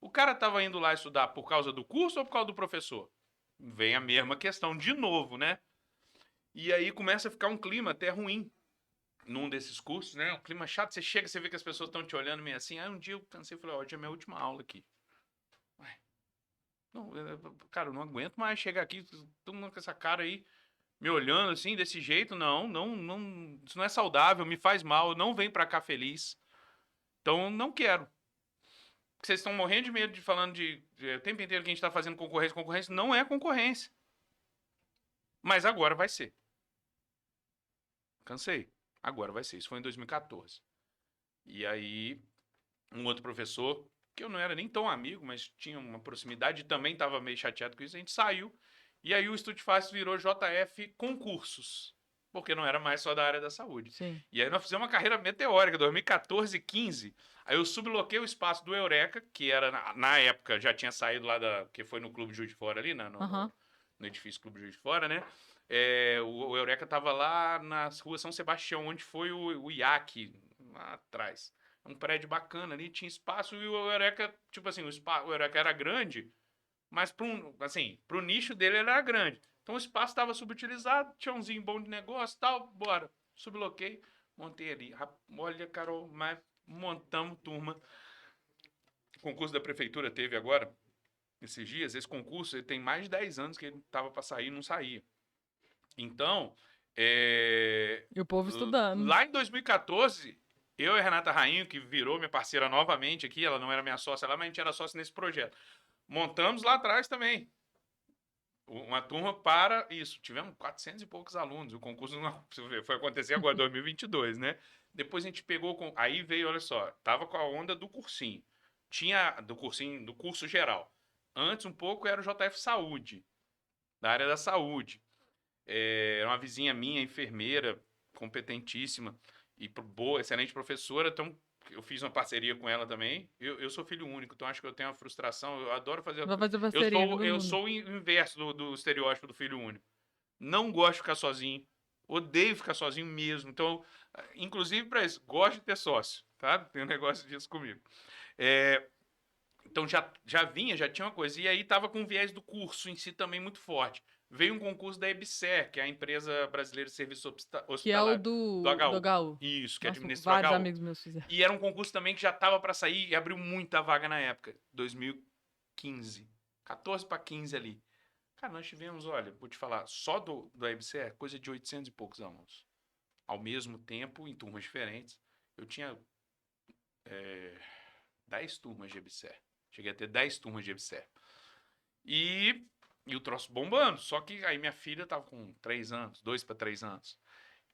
O cara tava indo lá estudar por causa do curso ou por causa do professor? Vem a mesma questão de novo, né? E aí começa a ficar um clima até ruim num desses cursos, né? Um clima chato. Você chega, você vê que as pessoas estão te olhando meio assim. Aí um dia eu cansei e falei, hoje é minha última aula aqui. Ué, não, cara, eu não aguento mais chegar aqui, todo mundo com essa cara aí, me olhando assim, desse jeito. Não, não, não, isso não é saudável, me faz mal, não vem pra cá feliz. Então, não quero. Vocês estão morrendo de medo de falando o tempo inteiro que a gente tá fazendo concorrência. Concorrência não é concorrência. Mas agora vai ser. Cansei. Agora vai ser. Isso foi em 2014. E aí, um outro professor, que eu não era nem tão amigo, mas tinha uma proximidade e também estava meio chateado com isso, a gente saiu. E aí o Estúdio Fácil virou JF Concursos, porque não era mais só da área da saúde. Sim. E aí nós fizemos uma carreira meteórica, 2014 e 15. Aí eu subloquei o espaço do Eureka, que era, na época, já tinha saído lá que foi no Clube Juiz de Fora ali, Aham. no edifício Clube Juiz de Fora, né? O Eureka tava lá na rua São Sebastião, onde foi o IAC, lá atrás. Um prédio bacana ali, tinha espaço e o Eureka, tipo assim, o Eureka era grande, mas pro nicho dele ele era grande. Então o espaço estava subutilizado, tinha umzinho bom de negócio e tal, bora. Subloquei, montei ali. Olha, Carol, mas montamos turma. O concurso da prefeitura teve agora, esses dias, esse concurso ele tem mais de 10 anos que ele estava para sair e não saía. Então, E o povo estudando. lá em 2014, eu e a Renata Rainho, que virou minha parceira novamente aqui, ela não era minha sócia lá, mas a gente era sócio nesse projeto. Montamos lá atrás também uma turma para isso. Tivemos 400 e poucos alunos. O concurso não, foi acontecer agora, 2022, né? Depois a gente pegou. Aí veio, olha só, tava com a onda do cursinho. tinha do cursinho, do curso geral. Antes, um pouco, era o JF Saúde, da área da saúde. Era uma vizinha minha, enfermeira, competentíssima e boa, excelente professora. Então, eu fiz uma parceria com ela também. Eu sou filho único, então acho que eu tenho uma frustração. Eu adoro fazer. Vai fazer Eu parceria com sou, todo eu mundo. sou o inverso do estereótipo do filho único. Não gosto de ficar sozinho. Odeio ficar sozinho mesmo. Então, inclusive para isso, gosto de ter sócio, tá? Tem um negócio disso comigo. É, então já tinha uma coisa. E aí tava com o viés do curso em si também muito forte. Veio um concurso da EBSER, que é a Empresa Brasileira de Serviços Que é o Hospitalares, do do HU. HU. Isso, que Nossa, administra o vários HU. amigos meus fizeram. E era um concurso também que já estava para sair e abriu muita vaga na época, 2015. 14 para 15 ali. Cara, nós tivemos, olha, vou te falar, só do EBSER, coisa de 800 e poucos alunos. Ao mesmo tempo, em turmas diferentes. Eu tinha 10 turmas de EBSER. Cheguei a ter 10 turmas de EBSER. E o troço bombando. Só que aí minha filha tava com 3 anos, 2 para 3 anos.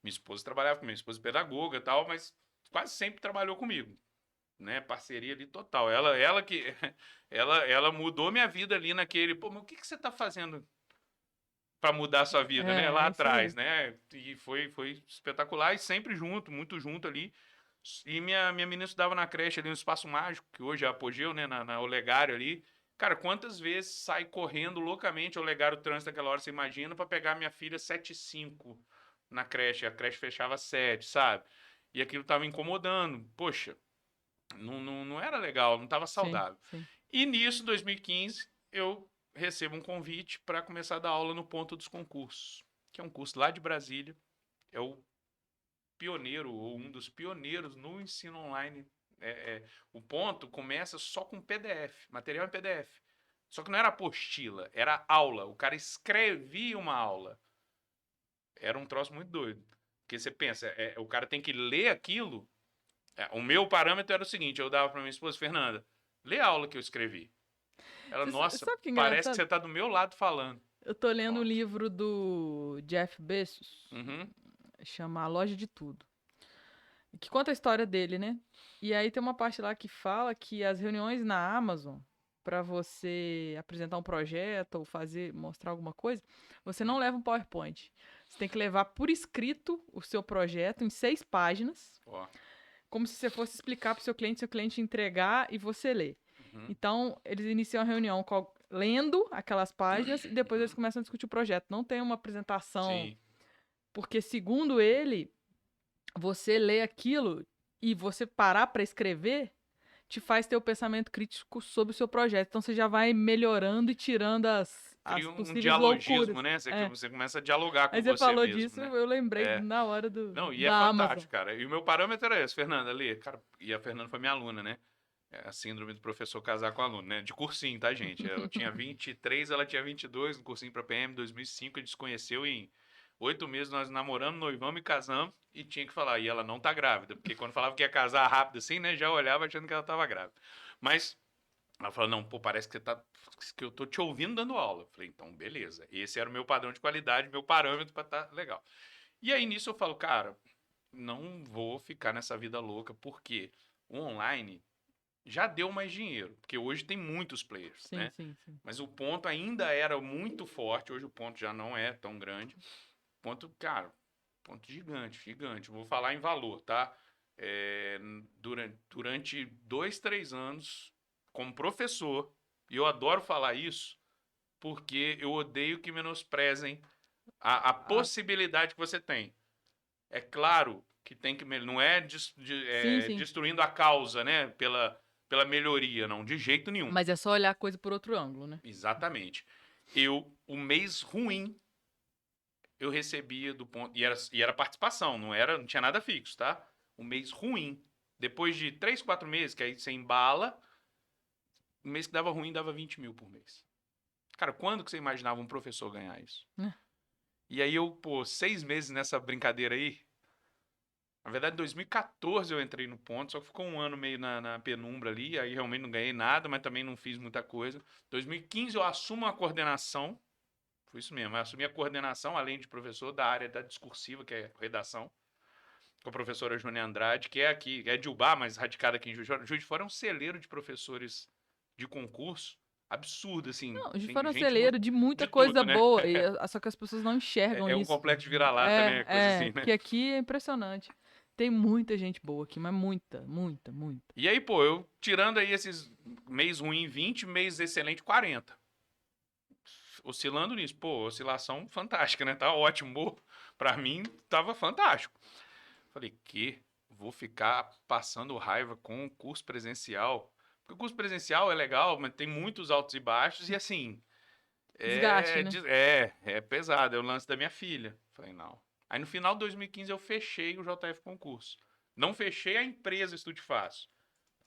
Minha esposa trabalhava comigo, minha esposa é pedagoga e tal, mas quase sempre trabalhou comigo. Né? Parceria ali total. Ela que ela mudou minha vida ali naquele, pô, mas o que você tá fazendo para mudar a sua vida, né? Lá É isso atrás, aí. né? E foi espetacular e sempre junto, muito junto ali. E minha menina estudava na creche ali no Espaço Mágico, que hoje é Apogeu, né? Na Olegário ali. Cara, quantas vezes sai correndo loucamente Olegário o trânsito naquela hora, você imagina, para pegar minha filha 7h05 na creche. A creche fechava às 7, sabe? E aquilo tava me incomodando. Poxa, não era legal, não estava Sim, saudável. sim. E nisso, 2015, eu recebo um convite para começar a dar aula no Ponto dos Concursos, que é um curso lá de Brasília. É o pioneiro, ou um dos pioneiros no ensino online. O Ponto começa só com PDF, material em PDF. Só que não era apostila, era aula. O cara escrevia uma aula. Era um troço muito doido. Porque você pensa, o cara tem que ler aquilo. O meu parâmetro era o seguinte: eu dava para minha esposa, Fernanda, lê a aula que eu escrevi. Ela, Você nossa, sabe o que é parece que engraçado? você tá do meu lado falando. Eu tô lendo um Pronto. livro do Jeff Bezos, Uhum. chama A Loja de Tudo, que conta a história dele, né? E aí tem uma parte lá que fala que as reuniões na Amazon, para você apresentar um projeto ou fazer, mostrar alguma coisa, você não leva um PowerPoint. Você tem que levar por escrito o seu projeto em 6 páginas, Ó. como se você fosse explicar para o seu cliente entregar e você ler. Uhum. Então, eles iniciam a reunião lendo aquelas páginas e depois eles Uhum. começam a discutir o projeto. Não tem uma apresentação, Sim. porque, segundo ele, você lê aquilo e você parar para escrever te faz ter o pensamento crítico sobre o seu projeto. Então, você já vai melhorando e tirando as Cria um possíveis loucuras. dialogismo, né? Você, É. você começa a dialogar Aí com você você falou mesmo, disso, né? eu lembrei É. na hora Não, e é da Amazon. fantástico, cara. E o meu parâmetro era esse, Fernanda, lê. Cara, e a Fernanda foi minha aluna, né? É a síndrome do professor casar com aluno, né? De cursinho, tá, gente? Eu tinha 23, ela tinha 22 no cursinho pra PM, 2005, a gente se conheceu em 8 meses, nós namoramos, noivamos e casamos, e tinha que falar, e ela não tá grávida, porque quando falava que ia casar rápido assim, né, já olhava achando que ela tava grávida. Mas ela falou, não, pô, parece que eu tô te ouvindo dando aula. Eu falei, então, beleza. Esse era o meu padrão de qualidade, meu parâmetro pra tá legal. E aí nisso eu falo, cara, não vou ficar nessa vida louca, porque o online já deu mais dinheiro, porque hoje tem muitos players, Sim, né? sim, sim. Mas o ponto ainda era muito forte, hoje o ponto já não é tão grande. Ponto, cara, ponto gigante, gigante. Vou falar em valor, tá? Durante 2, 3 anos, como professor, e eu adoro falar isso, porque eu odeio que menosprezem a Ah, possibilidade que você tem. É claro que tem que não é, sim, sim. destruindo a causa, né? Pela melhoria, não, de jeito nenhum. Mas é só olhar a coisa por outro ângulo, né? Exatamente. O mês ruim, eu recebia do ponto. E era participação, não tinha nada fixo, tá? O mês ruim. Depois de 3, 4 meses, que aí você embala, o mês que dava ruim dava 20 mil por mês. Cara, quando que você imaginava um professor ganhar isso? É. E aí eu, pô, 6 meses nessa brincadeira aí. Na verdade, em 2014 eu entrei no ponto, só que ficou um ano meio na penumbra ali, aí realmente não ganhei nada, mas também não fiz muita coisa. 2015 eu assumo a coordenação, foi isso mesmo, eu assumi a coordenação, além de professor, da área da discursiva, que é redação. com a professora Júnia Andrade, que é aqui, é de Ubá, mas radicada aqui em Juiz de Fora, é um celeiro de professores de concurso. Absurdo, assim. Não, de Tem fora um gente celeiro de muita de coisa tudo, né? boa, só que as pessoas não enxergam É um isso. complexo de vira-lata, né? Coisa assim, né? Que aqui é impressionante. Tem muita gente boa aqui, mas muita, muita, muita. E aí, pô, eu tirando aí esses mês ruim 20, mês excelente 40. Oscilando nisso. Pô, oscilação fantástica, né? Tá ótimo. Pô, pra mim, tava fantástico. Falei, que? Vou ficar passando raiva com o curso presencial. Porque o curso presencial é legal, mas tem muitos altos e baixos. E assim, Desgaste, né? é pesado. É o lance da minha filha. Falei, não. Aí no final de 2015 eu fechei o JF Concurso. Não fechei a empresa Estude Fácil.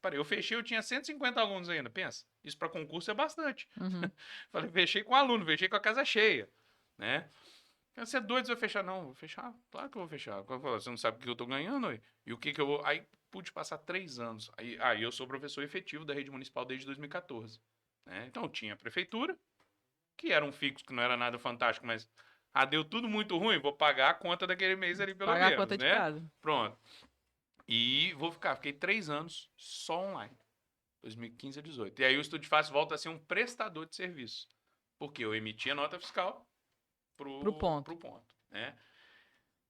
Parei, eu fechei, eu tinha 150 alunos ainda, pensa. Isso para concurso é bastante. Uhum. Falei, fechei com aluno, fechei com a casa cheia, né? Você é doido, você vai fechar? Não, vou fechar. Claro que eu vou fechar. Você não sabe o que eu tô ganhando aí. E o que que eu vou... Aí pude passar 3 anos. Aí eu sou professor efetivo da rede municipal desde 2014. Né? Então tinha a prefeitura, que era um fixo, que não era nada fantástico, mas... Ah, deu tudo muito ruim, vou pagar a conta daquele mês ali pelo Pagar a menos, conta de né? casa. Pronto. E fiquei 3 anos só online. 2015 a 18. E aí o Estúdio Fácil volta a ser um prestador de serviço. Porque eu emitia nota fiscal Pro pro ponto. ponto, né?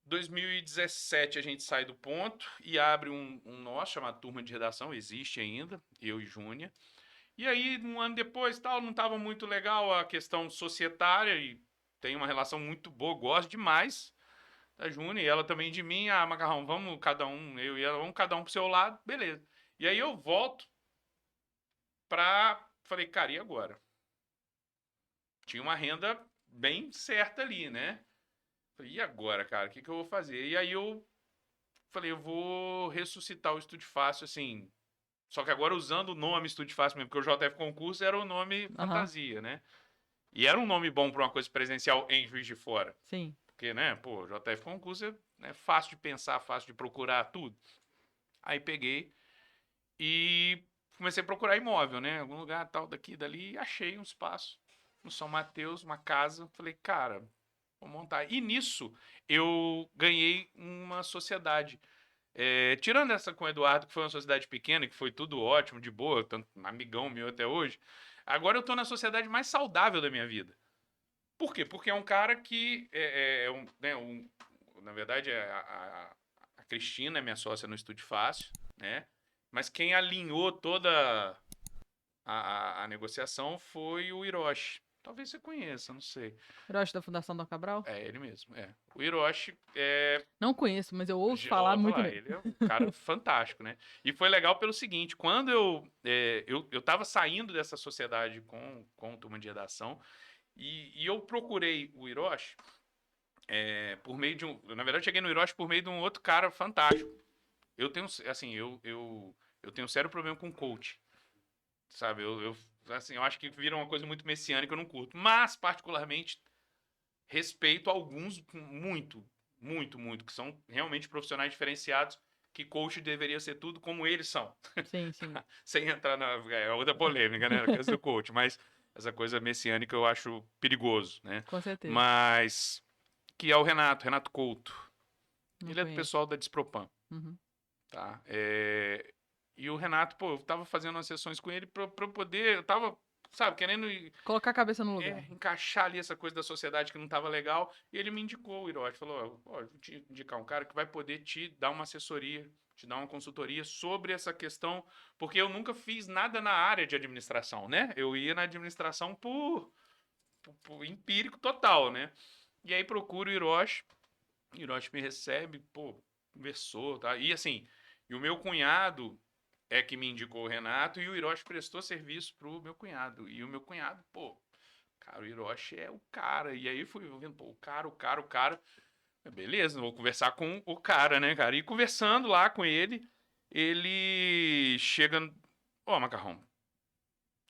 2017 a gente sai do ponto e abre um nosso chamado Turma de Redação, existe ainda, eu e Júnia. E aí, um ano depois, tal, não estava muito legal a questão societária e tem uma relação muito boa, gosto demais da Júnia e ela também de mim. Ah, Macarrão, vamos cada um, eu e ela, vamos cada um pro seu lado, beleza. E aí eu volto falei, cara, e agora? Tinha uma renda bem certa ali, né? Falei, e agora, cara, o que eu vou fazer? E aí eu falei, eu vou ressuscitar o Estúdio Fácil, assim, só que agora usando o nome Estúdio Fácil mesmo, porque o JF Concurso era o nome Aham, fantasia, né? E era um nome bom para uma coisa presencial em Juiz de Fora. sim. Porque, né, pô, JF Concurso é fácil de pensar, fácil de procurar tudo. Aí peguei e comecei a procurar imóvel, né? Algum lugar tal, daqui, dali, e achei um espaço no São Mateus, uma casa. Falei, cara, vou montar. E nisso eu ganhei uma sociedade. Tirando essa com o Eduardo, que foi uma sociedade pequena, que foi tudo ótimo, de boa, tanto amigão meu até hoje. Agora eu tô na sociedade mais saudável da minha vida. Por quê? Porque é um cara que na verdade, a Cristina é minha sócia no Estúdio Fácil, né? Mas quem alinhou toda a negociação foi o Hiroshi. Talvez você conheça, não sei. Hiroshi da Fundação Dom Cabral? É ele mesmo, é. O Hiroshi é. Não conheço, mas eu ouço Já falar ouvi muito falar, nele. ele é um cara fantástico, né? E foi legal pelo seguinte, quando eu tava saindo dessa sociedade com Turma de Redação, e eu procurei o Hiroshi por meio de um... Na verdade, eu cheguei no Hiroshi por meio de um outro cara fantástico. Eu tenho, assim, eu tenho um sério problema com coach, sabe? Assim, eu acho que vira uma coisa muito messiânica, eu não curto. Mas, particularmente, respeito alguns muito, muito, muito, que são realmente profissionais diferenciados, que coach deveria ser tudo como eles são. Sim, sim. Sem entrar na... É outra polêmica, né? Na coisa do coach, mas essa coisa messiânica eu acho perigoso, né? Com certeza. Mas... Que é o Renato Couto. Não Ele é do conheço. pessoal da Despropan, Uhum. tá? E o Renato, pô, eu tava fazendo umas sessões com ele pra eu poder... Eu tava, sabe, querendo Colocar a cabeça no lugar. encaixar ali essa coisa da sociedade que não tava legal. E ele me indicou, o Hiroshi. Falou, ó, vou te indicar um cara que vai poder te dar uma assessoria, te dar uma consultoria sobre essa questão, porque eu nunca fiz nada na área de administração, né? Eu ia na administração por empírico total, né? E aí procuro o Hiroshi me recebe, pô, conversou, tá? E assim, e o meu cunhado é que me indicou o Renato e o Hiroshi prestou serviço pro meu cunhado. E o meu cunhado, pô, cara, o Hiroshi é o cara. E aí fui vendo, pô, o cara. Beleza, vou conversar com o cara, né, cara? E conversando lá com ele chega, ó, Macarrão,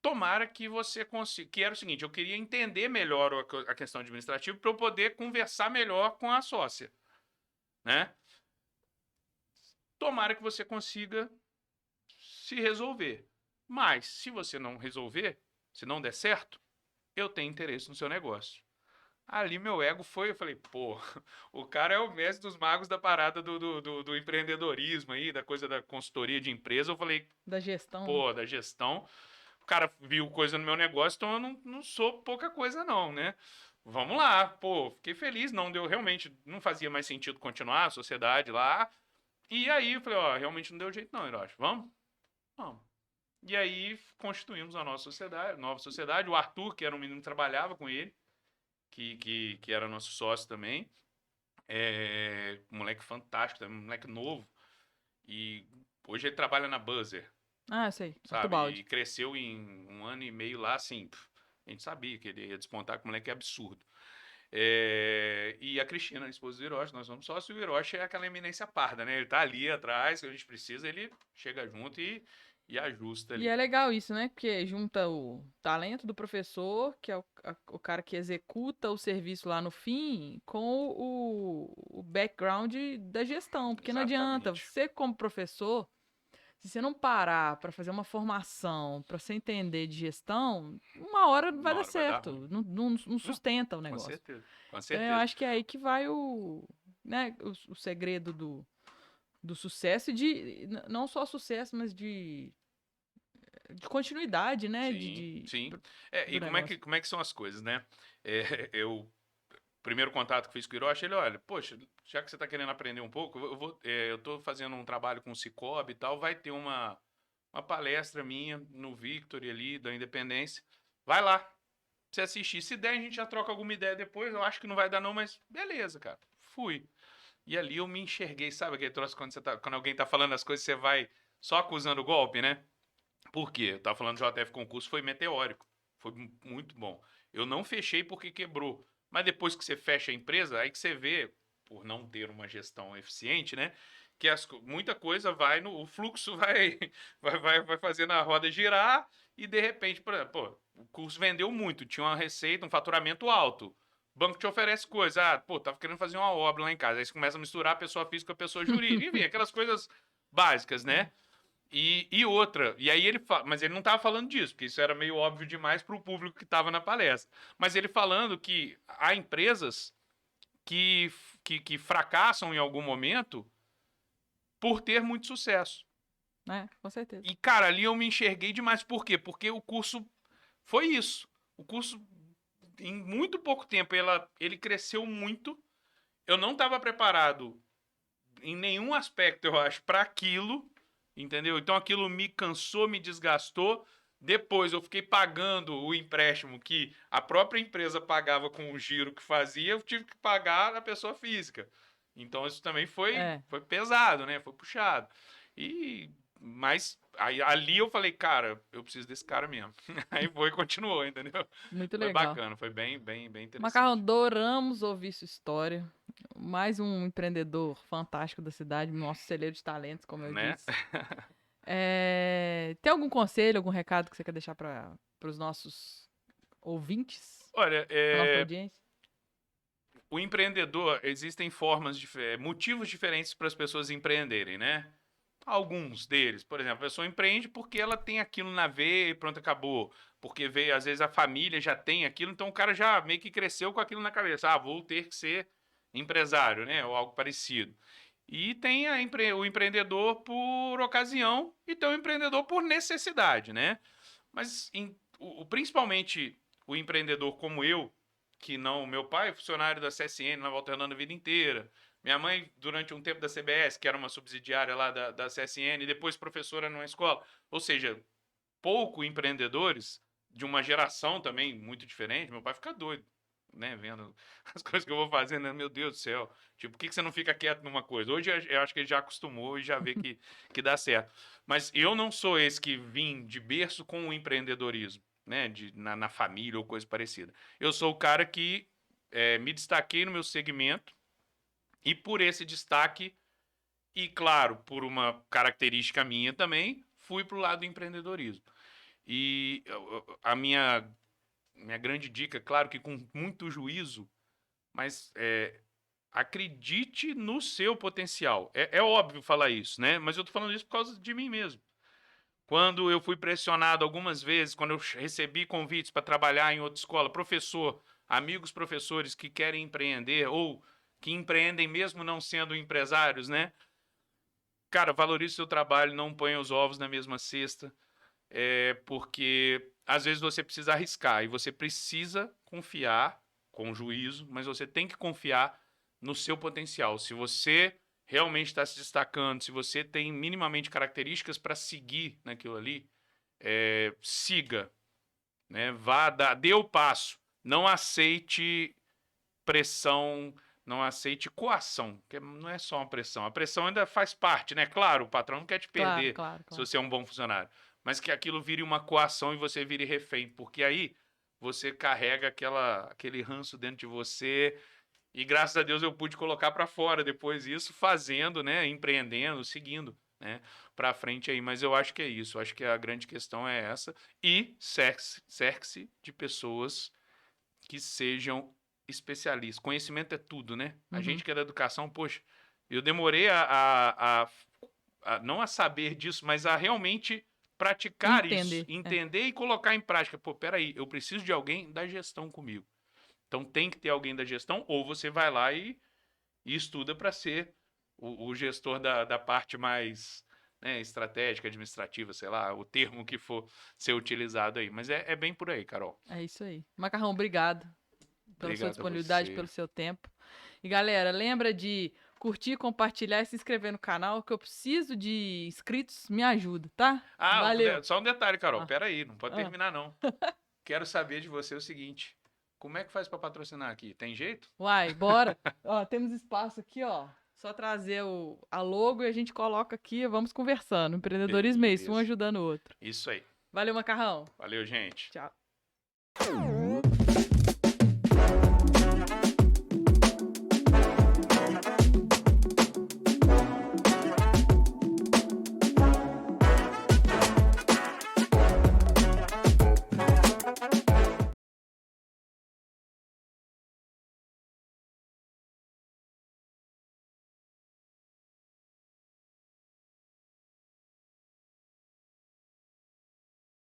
tomara que você consiga. Que era o seguinte, eu queria entender melhor a questão administrativa para eu poder conversar melhor com a sócia, né? Tomara que você consiga se resolver. Mas, se você não resolver, se não der certo, eu tenho interesse no seu negócio. Ali meu ego foi, eu falei, pô, o cara é o mestre dos magos da parada do empreendedorismo aí, da coisa da consultoria de empresa. Eu falei, Da gestão, né? pô, da gestão. O cara viu coisa no meu negócio, então eu não sou pouca coisa não, né? Vamos lá, pô, fiquei feliz, não deu, realmente, não fazia mais sentido continuar a sociedade lá. E aí eu falei, ó, realmente não deu jeito não, Hiroshi, vamos? Vamos. E aí constituímos a nossa sociedade, nova sociedade. O Arthur, que era um menino que trabalhava com ele, que era nosso sócio também, um moleque fantástico, um moleque novo. E hoje ele trabalha na Buzzer, Ah, eu sei. sabe? E Artubaldi. cresceu em 1 ano e meio lá, assim. A gente sabia que ele ia despontar, que o moleque é absurdo. E a Cristina, a esposa do Hiroshi, nós somos sócios, e o Hiroshi é aquela eminência parda, né? Ele tá ali atrás, que a gente precisa, ele chega junto e ajusta E ali. é legal isso, né? Porque junta o talento do professor, que é o cara que executa o serviço lá no fim, com o background da gestão. Porque não adianta, Exatamente. você como professor, se você não parar para fazer uma formação, para você entender de gestão, uma hora não vai Uma dar hora vai dar ruim. certo. Não Não, sustenta o com negócio. certeza, com Então eu certeza. acho que é aí que vai né, o segredo do sucesso e não só sucesso, mas de continuidade, né? Sim, sim. E Do negócio. como é que são as coisas, né? Eu, primeiro contato que fiz com o Hiroshi, ele, olha, poxa, já que você está querendo aprender um pouco, eu tô fazendo um trabalho com o Cicobi e tal, vai ter uma palestra minha no Victory ali, da Independência. Vai lá, pra você assistir. Se der, a gente já troca alguma ideia depois. Eu acho que não vai dar não, mas beleza, cara. Fui. E ali eu me enxerguei, sabe aquele troço quando alguém tá falando as coisas, você vai só acusando o golpe, né? Por quê? Eu tava falando do JF Concurso, foi meteórico. Foi muito bom. Eu não fechei porque quebrou. Mas depois que você fecha a empresa, aí que você vê, por não ter uma gestão eficiente, né? Que muita coisa vai no. O fluxo vai fazendo a roda girar e de repente, por exemplo, pô, o curso vendeu muito, tinha uma receita, um faturamento alto. O banco te oferece coisa. Ah, pô, tava querendo fazer uma obra lá em casa. Aí você começa a misturar a pessoa física com a pessoa jurídica. Enfim, aquelas coisas básicas, né? E outra, e aí ele fala, mas ele não estava falando disso, porque isso era meio óbvio demais para o público que estava na palestra. Mas ele falando que há empresas que, que fracassam em algum momento por ter muito sucesso. Com certeza. E, cara, ali eu me enxerguei demais. Por quê? Porque o curso foi isso. O curso, em muito pouco tempo, ele cresceu muito. Eu não estava preparado em nenhum aspecto, eu acho, para aquilo, entendeu? Então aquilo me cansou, me desgastou. Depois eu fiquei pagando o empréstimo que a própria empresa pagava com o giro que fazia, eu tive que pagar na pessoa física. Então isso também É, foi pesado, né? Foi puxado. Mas aí, ali eu falei, cara, eu preciso desse cara mesmo. Aí foi e continuou, entendeu? muito Foi legal. bacana, foi bem Macarrão, interessante. adoramos ouvir sua história. Mais um empreendedor fantástico da cidade, nosso celeiro de talentos, como eu Né? disse. Tem algum conselho, algum recado que você quer deixar para os nossos ouvintes, Olha, para nossa audiência? o empreendedor, existem motivos diferentes para as pessoas empreenderem, né? Alguns deles, por exemplo, a pessoa empreende porque ela tem aquilo na veia e pronto, acabou. Porque veio, às vezes a família já tem aquilo, então o cara já meio que cresceu com aquilo na cabeça. Ah, vou ter que ser empresário, né? Ou algo parecido. E tem o empreendedor por ocasião e tem o empreendedor por necessidade, né? Mas principalmente o empreendedor como eu, que não. Meu pai é funcionário da CSN, na Volta Redonda a vida inteira. Minha mãe, durante um tempo da CBS, que era uma subsidiária lá da CSN, e depois professora numa escola. Ou seja, pouco empreendedores de uma geração também muito diferente. Meu pai fica doido, né? Vendo as coisas que eu vou fazendo, né? Meu Deus do céu. Tipo, por que você não fica quieto numa coisa? Hoje eu acho que ele já acostumou e já vê que dá certo. Mas eu não sou esse que vim de berço com o empreendedorismo, né? Na família ou coisa parecida. Eu sou o cara que me destaquei no meu segmento e por esse destaque, e claro, por uma característica minha também, fui para o lado do empreendedorismo. E a minha grande dica, claro que com muito juízo, mas acredite no seu potencial. É óbvio falar isso, né? Mas eu tô falando isso por causa de mim mesmo. Quando eu fui pressionado algumas vezes, quando eu recebi convites para trabalhar em outra escola, professor, amigos professores que querem empreender ou que empreendem mesmo não sendo empresários, né? Cara, valorize o seu trabalho, não ponha os ovos na mesma cesta, porque às vezes você precisa arriscar e você precisa confiar com juízo, mas você tem que confiar no seu potencial. Se você realmente está se destacando, se você tem minimamente características para seguir naquilo ali, siga, né? Dê o passo. Não aceite pressão, não aceite coação, porque não é só uma pressão. A pressão ainda faz parte, né? Claro, o patrão não quer te perder Claro. se você é um bom funcionário, mas que aquilo vire uma coação e você vire refém, porque aí você carrega aquele ranço dentro de você. E graças a Deus eu pude colocar para fora depois isso, fazendo, né, empreendendo, seguindo, né, para frente aí. Mas eu acho que é isso, eu acho que a grande questão é essa. E cerque-se de pessoas que sejam especialistas. Conhecimento é tudo, né? A gente que é da educação, poxa, eu demorei não a saber disso, mas a realmente praticar isso, entender e colocar em prática. Pô, peraí, eu preciso de alguém da gestão comigo. Então tem que ter alguém da gestão, ou você vai lá e estuda para ser o gestor da parte mais, né, estratégica, administrativa, sei lá, o termo que for ser utilizado aí. Mas é bem por aí, Carol. É isso aí. Macarrão, obrigado pela sua Obrigado a disponibilidade, você. pelo seu tempo. E galera, lembra de curtir, compartilhar e se inscrever no canal, que eu preciso de inscritos, me ajuda, tá? Valeu. Só um detalhe, Carol. Ah. Pera aí, não pode terminar não. Quero saber de você o seguinte: como é que faz para patrocinar aqui? Tem jeito? Uai, bora. Ó, temos espaço aqui, ó. Só trazer a logo e a gente coloca aqui, vamos conversando. Empreendedorismo é isso, um ajudando o outro. Isso aí. Valeu, Macarrão. Valeu, gente. Tchau.